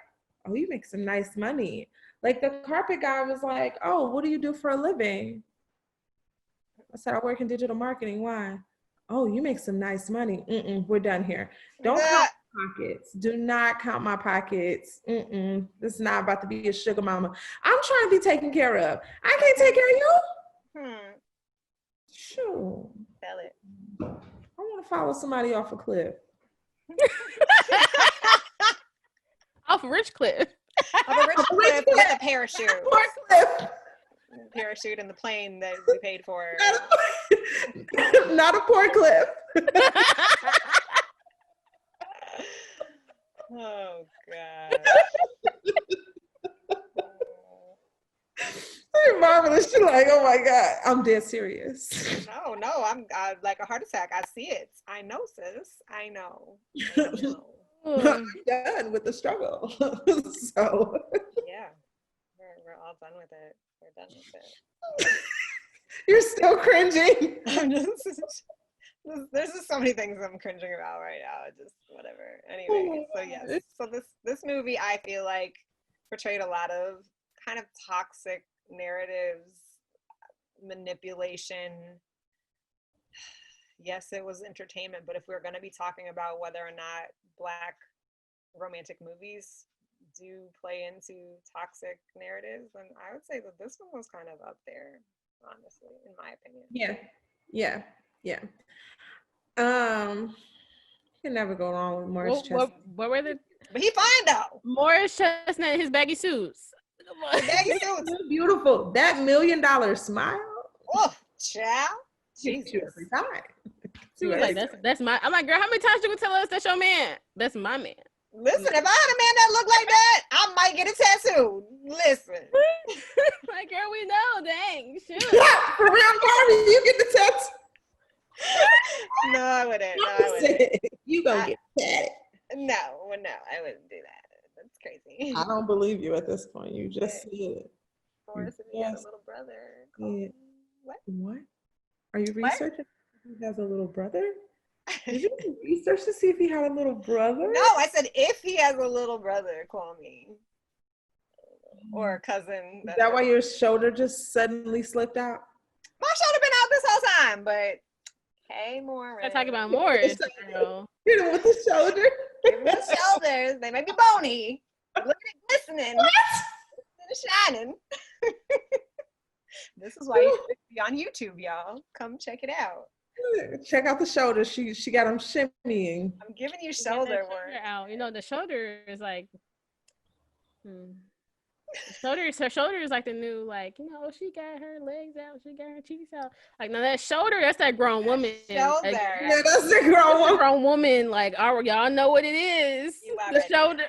oh, you make some nice money. Like the carpet guy was like, oh, what do you do for a living? I said, I work in digital marketing. Why? Oh, you make some nice money. We're done here. Don't count my pockets. Do not count my pockets. This is not about to be a sugar mama. I'm trying to be taken care of. I can't take care of you. Sure. Tell it. I want to follow somebody off a cliff. Off Rich Cliff. Off a rich cliff with a parachute. Poor Cliff. Parachute in the plane that we paid for. Not a poor Cliff. Oh God. Marvelous. She's like, oh my God, I'm dead serious. No, I'm like a heart attack. I see it. I know, sis. I know. I'm done with the struggle. So yeah, we're all done with it. We're done with it. You're still cringing. There's just so many things I'm cringing about right now. Just whatever. Anyway, so yes. So this movie, I feel like, portrayed a lot of kind of toxic narratives, manipulation. Yes, it was entertainment, but if we're going to be talking about whether or not Black romantic movies do play into toxic narratives, and I would say that this one was kind of up there, honestly, in my opinion. Yeah. You can never go wrong with Morris Chestnut. What were the? But he fine though. Morris Chestnut and his baggy suits. The baggy suits. Beautiful. That $1 million smile. Oh, child. Jesus. Jesus. Every time. She was like, that's my. I'm like, girl, how many times you gonna tell us that's your man? That's my man. Listen, if I had a man that looked like that, I might get a tattoo. Listen. Like, girl, we know. Dang, shoot. For real, Barbie, you get the tattoo. No, I wouldn't. No, I wouldn't. You gonna get tatted. No, I wouldn't do that. That's crazy. I don't believe you at this point. You just said it. Forrest, if he had a little brother. Yeah. What? Are you researching if he has a little brother? Did you do research to see if he had a little brother? No, I said if he has a little brother, call me. Or a cousin. Is that why your shoulder just suddenly slipped out? My shoulder been out this whole time, but hey, Morris. I talk about Morris, girl. Hit him with the shoulder. Give me the shoulders. They may be bony. Look at it glistening. It's shining. This is why you should be on YouTube, y'all. Come check it out. Check out the shoulders. She got them shimmying. I'm giving you Get shoulder that work. out. You know, the shoulder is like. Her shoulder is like the new, like, you know, she got her legs out, she got her cheeks out. Like, no, that shoulder, that's that grown woman. Shoulder. Like, Yeah, that's the grown woman. Like, y'all know what it is. The shoulder.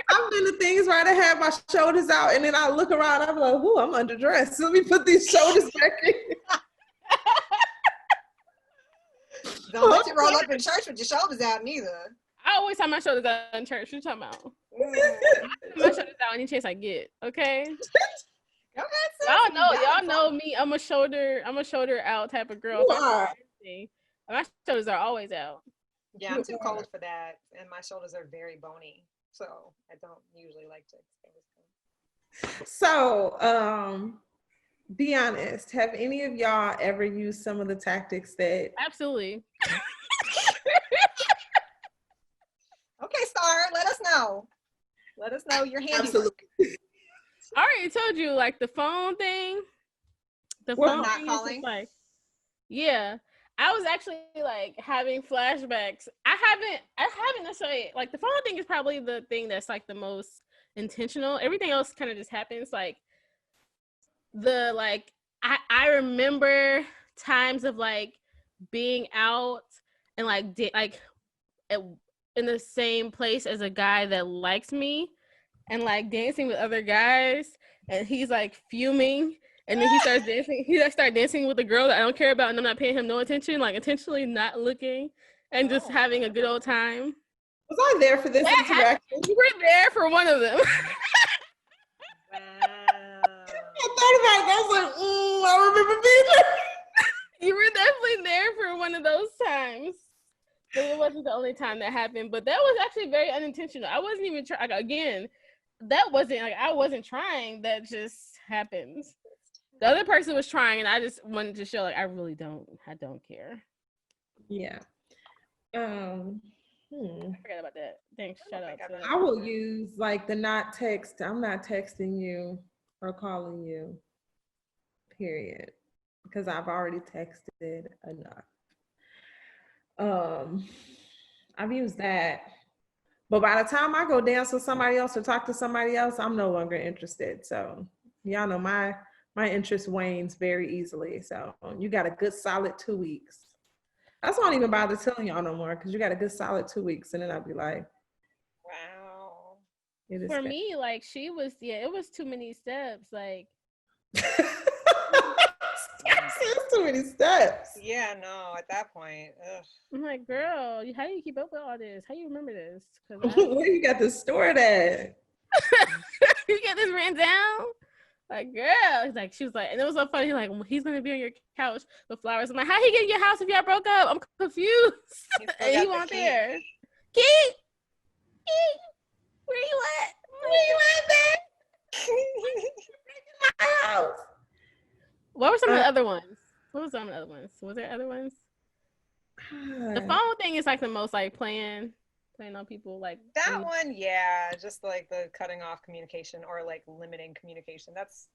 I've been to things where I have my shoulders out, and then I look around, I'm like, "Ooh, I'm underdressed. Let me put these shoulders back in." Don't let you roll up in church with your shoulders out, neither. I always have my shoulders out in church. What you talking about? I have my shoulders out any chance I get. Okay. Y'all know me. I'm a shoulder out type of girl. You are. My shoulders are always out. Yeah, I'm too cold for that, and my shoulders are very bony, so I don't usually like to expose them. So, be honest. Have any of y'all ever used some of the tactics that? Absolutely. Okay, Star, let us know. Let us know your handiwork. Absolutely. I already told you, like the phone thing. The What, phone not thing calling? is just like, yeah. I was actually like having flashbacks. I haven't necessarily like the phone thing is probably the thing that's like the most intentional. Everything else kind of just happens. Like I remember times of like being out and like in the same place as a guy that likes me and like dancing with other guys, and he's like fuming, and then he starts dancing. He like start dancing with a girl that I don't care about, and I'm not paying him no attention, like intentionally not looking and just having a good old time. Was I there for this interaction? You were there for one of them. Wow. I thought about it. I was like, I remember being there. You were definitely there for one of those times. But it wasn't the only time that happened. But that was actually very unintentional. I wasn't even trying. Like, again, that wasn't like I wasn't trying. That just happened. The other person was trying, and I just wanted to show like I don't care. Yeah. I forgot about that. Thanks. Shout out to I will use like the not text. I'm not texting you or calling you. Period. Because I've already texted enough. I've used that. But by the time I go dance with somebody else or talk to somebody else, I'm no longer interested. So y'all know my interest wanes very easily. So you got a good solid 2 weeks. That's why I don't even bother telling y'all no more, because you got a good solid 2 weeks, and then I'll be like, Wow. For me, like it was too many steps. Like It's too many steps. Yeah, no, at that point. Ugh. I'm like, girl, how do you keep up with all this? How do you remember this? Where you got this stored at? You get this ran down? Like, girl. Like, she was like, and it was so funny. Like, he's gonna be on your couch with flowers. I'm like, how he get in your house if y'all broke up? I'm confused. And he wasn't there. Keith, where you at? Where you at, man? My house. What were some of the other ones? What was some of the other ones? Was there other ones? The phone thing is like the most like playing. playing on people like that one, yeah, just like the cutting off communication or like limiting communication. That's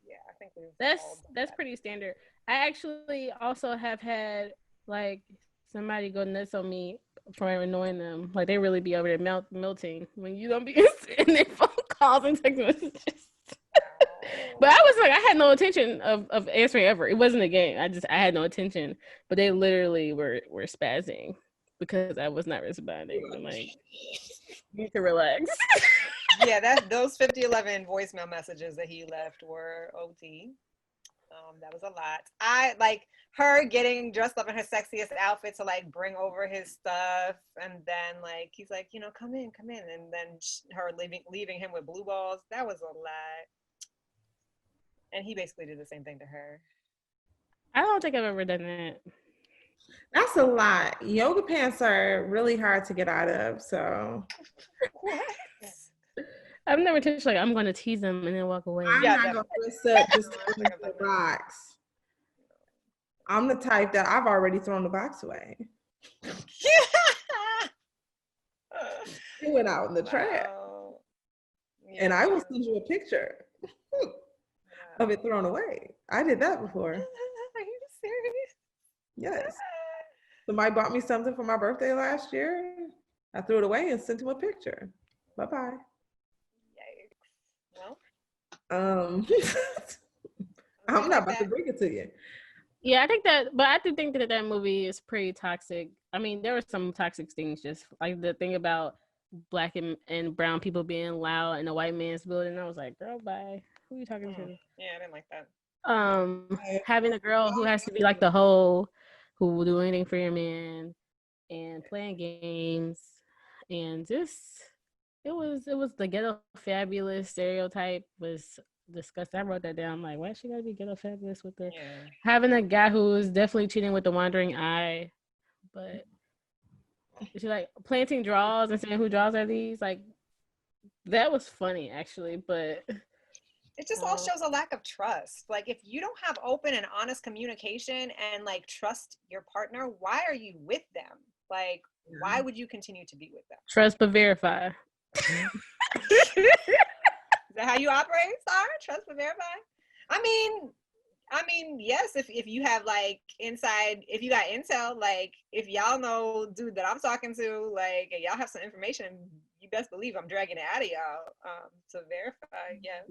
I think we've that's pretty standard. I actually also have had like somebody go nuts on me for annoying them. Like they really be over there melting when you don't be in their phone calls and text messages. But I was like, I had no intention of answering ever. It wasn't a game. I had no intention. But they literally were spazzing because I was not responding. I'm like, you need to relax. Yeah, those 5011 voicemail messages that he left were OT. That was a lot. I like her getting dressed up in her sexiest outfit to like bring over his stuff, and then like he's like, come in, and then her leaving him with blue balls. That was a lot. And he basically did the same thing to her. I don't think I've ever done that. That's a lot. Yoga pants are really hard to get out of. So what? I've never touched like I'm going to tease them and then walk away. I'm not going to accept just throwing the box. I'm the type that I've already thrown the box away. It went out in the trash. Yeah. And I will send you a picture of it thrown away. I did that before. Are you serious? Yes. Somebody bought me something for my birthday last year. I threw it away and sent him a picture. Bye-bye. Well. I'm not about to bring it to you. Yeah, I think that, but I do think that movie is pretty toxic. I mean, there were some toxic things, just like the thing about black and brown people being loud in a white man's building. I was like, girl, bye. Who are you talking to? Yeah, I didn't like that. Having a girl who has to be like the hoe, who will do anything for your man, and playing games, and just it was the ghetto fabulous stereotype was disgusting. I wrote that down. I'm like, why she gotta be ghetto fabulous with the having a guy who was definitely cheating with the wandering eye, but she like planting draws and saying who draws are these, like that was funny actually, but it just all shows a lack of trust. Like if you don't have open and honest communication and like trust your partner, why are you with them? Like why would you continue to be with them? Trust but verify. Is that how you operate, Sarah? Trust but verify? I mean, yes, if you have like if you got intel, like if y'all know dude that I'm talking to, like and y'all have some information, you best believe I'm dragging it out of y'all to verify. Yes,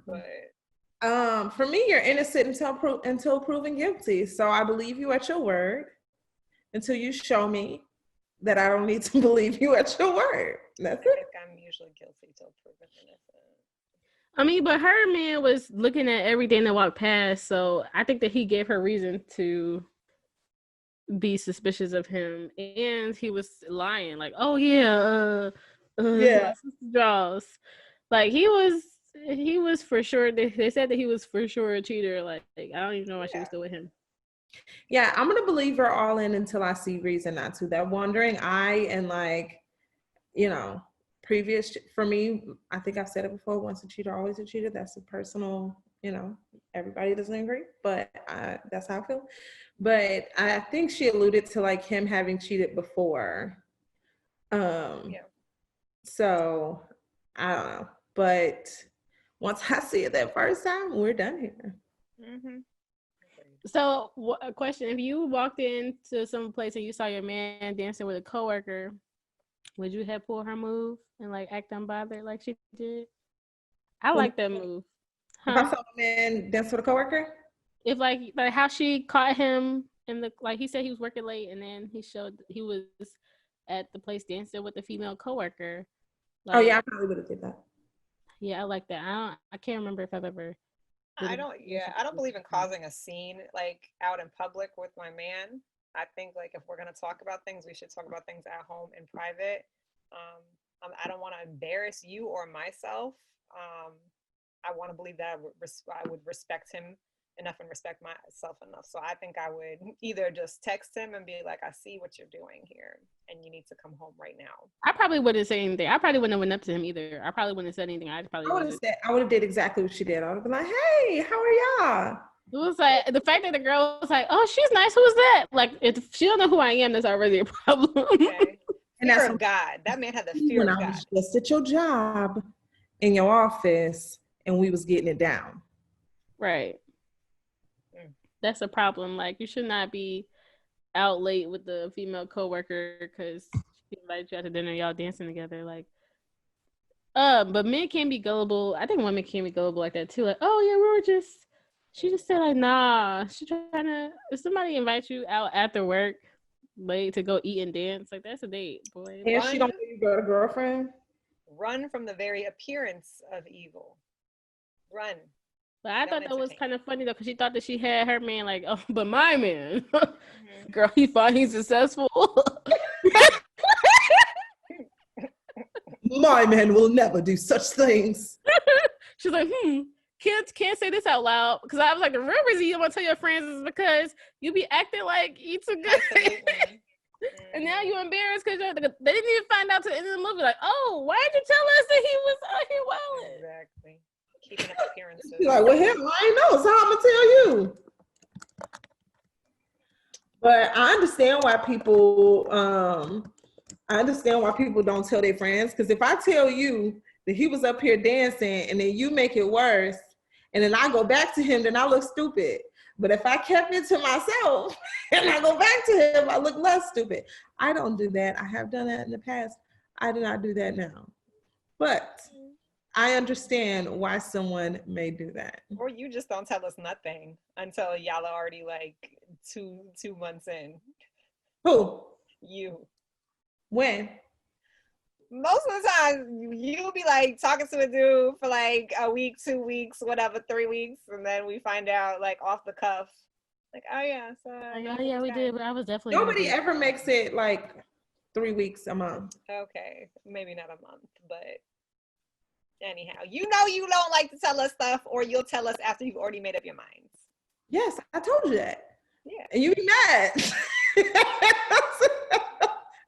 but for me, you're innocent until proven guilty. So I believe you at your word until you show me that I don't need to believe you at your word. That's it. I'm usually guilty till proven innocent. I mean, but her man was looking at everything that walked past, so I think that he gave her reason to be suspicious of him, and he was lying, like, "Oh yeah, draws." Like he was for sure. They said that he was for sure a cheater. Like I don't even know why she was still with him. Yeah, I'm gonna believe her all in until I see reason not to. That wandering eye and like, previous for me, I think I've said it before, once a cheater, always a cheater. That's a personal, everybody doesn't agree, but that's how I feel. But I think she alluded to like him having cheated before. So I don't know, but once I see it that first time, we're done here. Mm-hmm. So a question, if you walked into some place and you saw your man dancing with a coworker, would you have pulled her move and like act unbothered like she did? I like that move. If I saw a man dance with a coworker? If like how she caught him in the, like he said he was working late and then he was at the place dancing with a female coworker. Like, oh yeah, I probably would have did that. Yeah, I like that. I can't remember if I've ever. I don't believe in causing a scene like out in public with my man. I think like if we're gonna talk about things, we should talk about things at home in private. I don't want to embarrass you or myself. I want to believe that I would respect him enough and respect myself enough. So I think I would either just text him and be like, I see what you're doing here and you need to come home right now. I probably wouldn't say anything. I probably wouldn't have went up to him either. I probably wouldn't have said anything. I would have did exactly what she did. I would have been like, hey, how are y'all? It was like the fact that the girl was like, oh, she's nice. Who's that? Like, if she don't know who I am, that's already a problem. Okay. fear of God. That man had the fear when of I God. was just at your job in your office and we was getting it down. Right. That's a problem. Like, you should not be out late with the female coworker because she invited you out to dinner, y'all dancing together. Like, but men can be gullible. I think women can be gullible like that too. Like, oh yeah, she just said like, nah, she trying to. If somebody invites you out after work late to go eat and dance, like that's a date, boy. And she don't think you got a girlfriend. Run from the very appearance of evil. Run. But I thought that was kind of funny though, because she thought that she had her man like, oh, but my man, girl, he's fine, he's successful. My man will never do such things. She's like, can't say this out loud, because I was like, the real reason you don't want to tell your friends is because you be acting like you too good. And now you're embarrassed because they didn't even find out to the end of the movie. Like, oh, why did you tell us that he was out here wilding? Exactly. Keeping up appearances. You're like, well, hell, I ain't know, so I'm gonna tell you. But I understand why people don't tell their friends, because if I tell you that he was up here dancing and then you make it worse and then I go back to him, then I look stupid. But if I kept it to myself and I go back to him, I look less stupid. I don't do that. I have done that in the past. I do not do that now. But I understand why someone may do that. Or you just don't tell us nothing until y'all are already like two months in. Who? You. When? Most of the time, you'll be like talking to a dude for like a week, 2 weeks, whatever, 3 weeks, and then we find out like off the cuff, like, oh yeah, so oh yeah, we did, but I was definitely nobody ever makes it like 3 weeks, a month. Okay, maybe not a month, but anyhow, you know you don't like to tell us stuff, or you'll tell us after you've already made up your minds. Yes, I told you that. Yeah. And you be mad.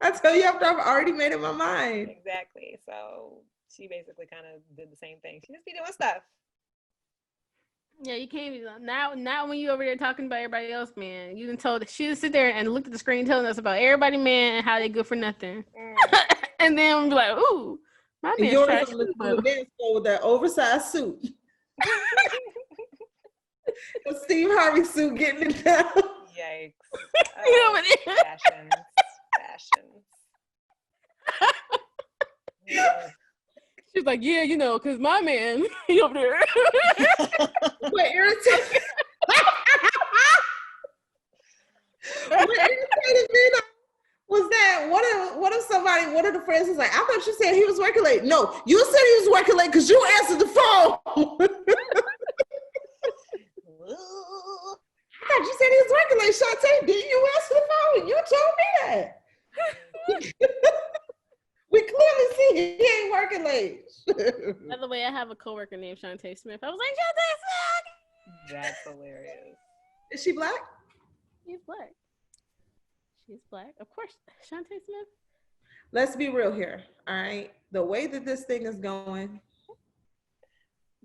I tell you after I've already made up my mind. Exactly. So she basically kind of did the same thing. She just be doing stuff. Yeah, you can't be not when you over there talking about everybody else, man. You done told she just sit there and looked at the screen telling us about everybody, man, and how they good for nothing. And then we be like, ooh, my man's trash. With that oversized suit. The Steve Harvey suit getting it down. Yikes. You know what it is? Fashions. Yeah. She's like, yeah, you know, because my man, he over there. What irritated me was that what if somebody, one of the friends was like, I thought you said he was working late. No, you said he was working late because you answered the phone. I thought you said he was working late, Shantae. Didn't you answer the phone? You told me that. We clearly see he ain't working late. By the way, I have a coworker named Shantae Smith. I was like, Shantae Smith. That's hilarious. Is she black? She's black. She's black. Of course, Shantae Smith. Let's be real here, all right? The way that this thing is going.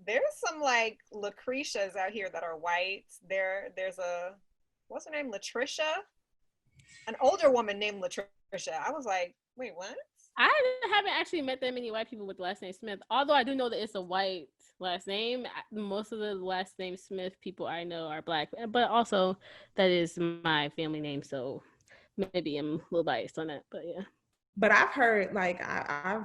There's some like Lucretias out here that are white. There's a, what's her name? Latricia? An older woman named Latricia. I was like, wait, what? I haven't actually met that many white people with the last name Smith, although I do know that it's a white last name. Most of the last name Smith people I know are black, but also that is my family name, so maybe I'm a little biased on that, but yeah. But I've heard, like, I've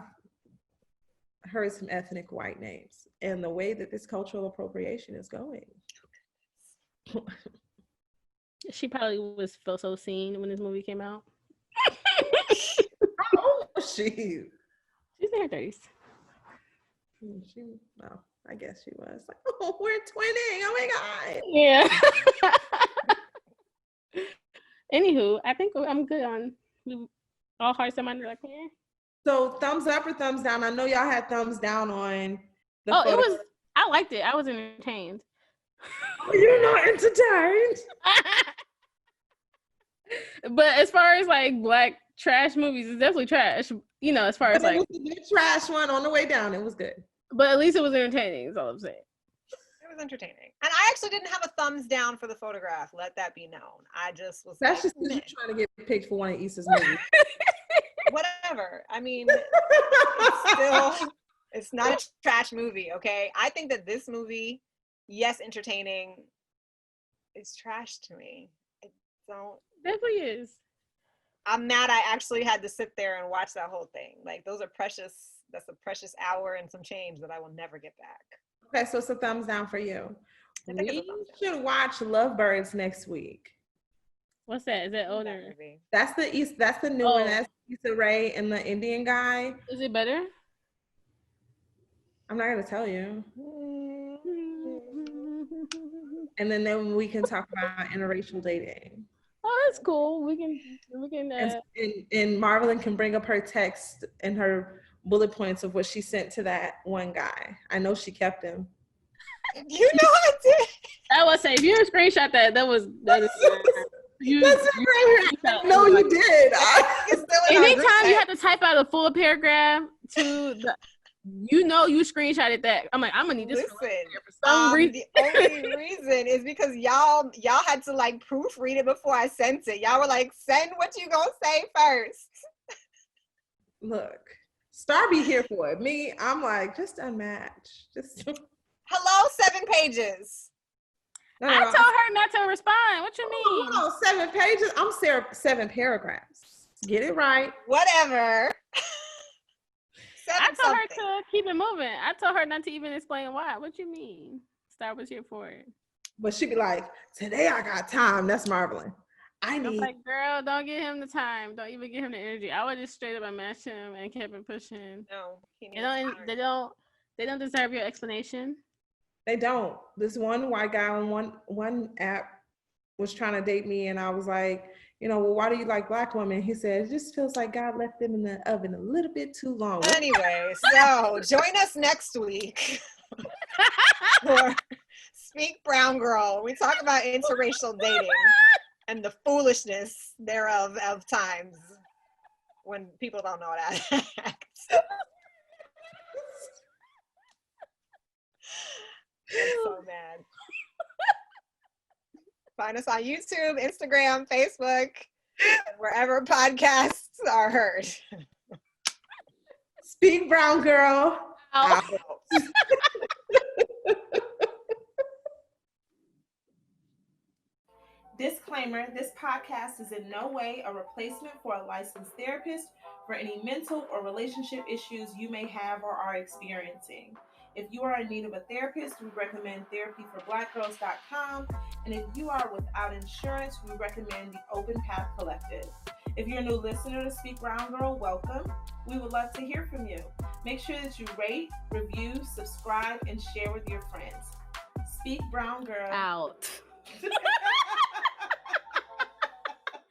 heard some ethnic white names, and the way that this cultural appropriation is going. She probably felt so seen when this movie came out. How old was she? She's in her 30s. Well, I guess she was. Like, oh, we're twinning. Oh my God. Yeah. Anywho, I think I'm good on all hearts and minds are like, yeah. So thumbs up or thumbs down? I know y'all had thumbs down on the I liked it. I was entertained. Oh, you're not entertained. But as far as like black trash movies, it's definitely trash. You know, as far as like it was a good trash one on the way down. It was good. But at least it was entertaining, is all I'm saying. It was entertaining. And I actually didn't have a thumbs down for the photograph. Let that be known. I just was That's like, just because you're trying to get picked for one of Issa's movies. whatever. I mean, it's not a trash movie, okay? I think that this movie, yes, entertaining, it's trash to me. I don't. Definitely is. I'm mad I actually had to sit there and watch that whole thing. Like, those are precious. That's a precious hour and some change that I will never get back. Okay, so it's a thumbs down for you. I think it's a We thumbs down. should watch Lovebirds next week. What's that? Is that That older? movie. That's the new one. That's Issa Rae and the Indian guy. Is it better? I'm not gonna tell you. And then we can talk about interracial dating. Oh, that's cool. We can. And Marvelyn can bring up her text and her bullet points of what she sent to that one guy. I know she kept him. You know I did. I was saying, if you screenshot that is. You, That's it right here. No, you did. It's still in our group Anytime you chat. have to type out a full paragraph to the, you screenshotted that. I'm like, I'm gonna need this Listen, for some reason. the only reason is because y'all had to like proofread it before I sent it. Y'all were like, send what you gonna say first. Look, Star be here for it. Me, I'm like, just unmatch. Just Hello, 7 pages. no, I told her not to respond. What you mean? Oh, 7 pages. I'm 7 paragraphs. Get it right. Whatever. I told her to keep it moving. I told her not to even explain why. What you mean? Star was here for it. But she'd be like, today I got time. That's Marvelyn. I I'm need. like, girl, don't give him the time. Don't even give him the energy. I would just straight up unmatch him and kept it pushing. No, he needs time. They don't deserve your explanation. They don't. This one white guy on one app was trying to date me, and I was like, well, why do you like black women? He said, it just feels like God left them in the oven a little bit too long. Anyway, so join us next week for Speak Brown Girl. We talk about interracial dating and the foolishness thereof of times when people don't know how to act. I'm so mad. Find us on YouTube, Instagram, Facebook, wherever podcasts are heard. Speak Brown Girl. Ow. Out. Disclaimer, this podcast is in no way a replacement for a licensed therapist for any mental or relationship issues you may have or are experiencing. If you are in need of a therapist, we recommend therapyforblackgirls.com. And if you are without insurance, we recommend the Open Path Collective. If you're a new listener to Speak Brown Girl, welcome. We would love to hear from you. Make sure that you rate, review, subscribe, and share with your friends. Speak Brown Girl. Out.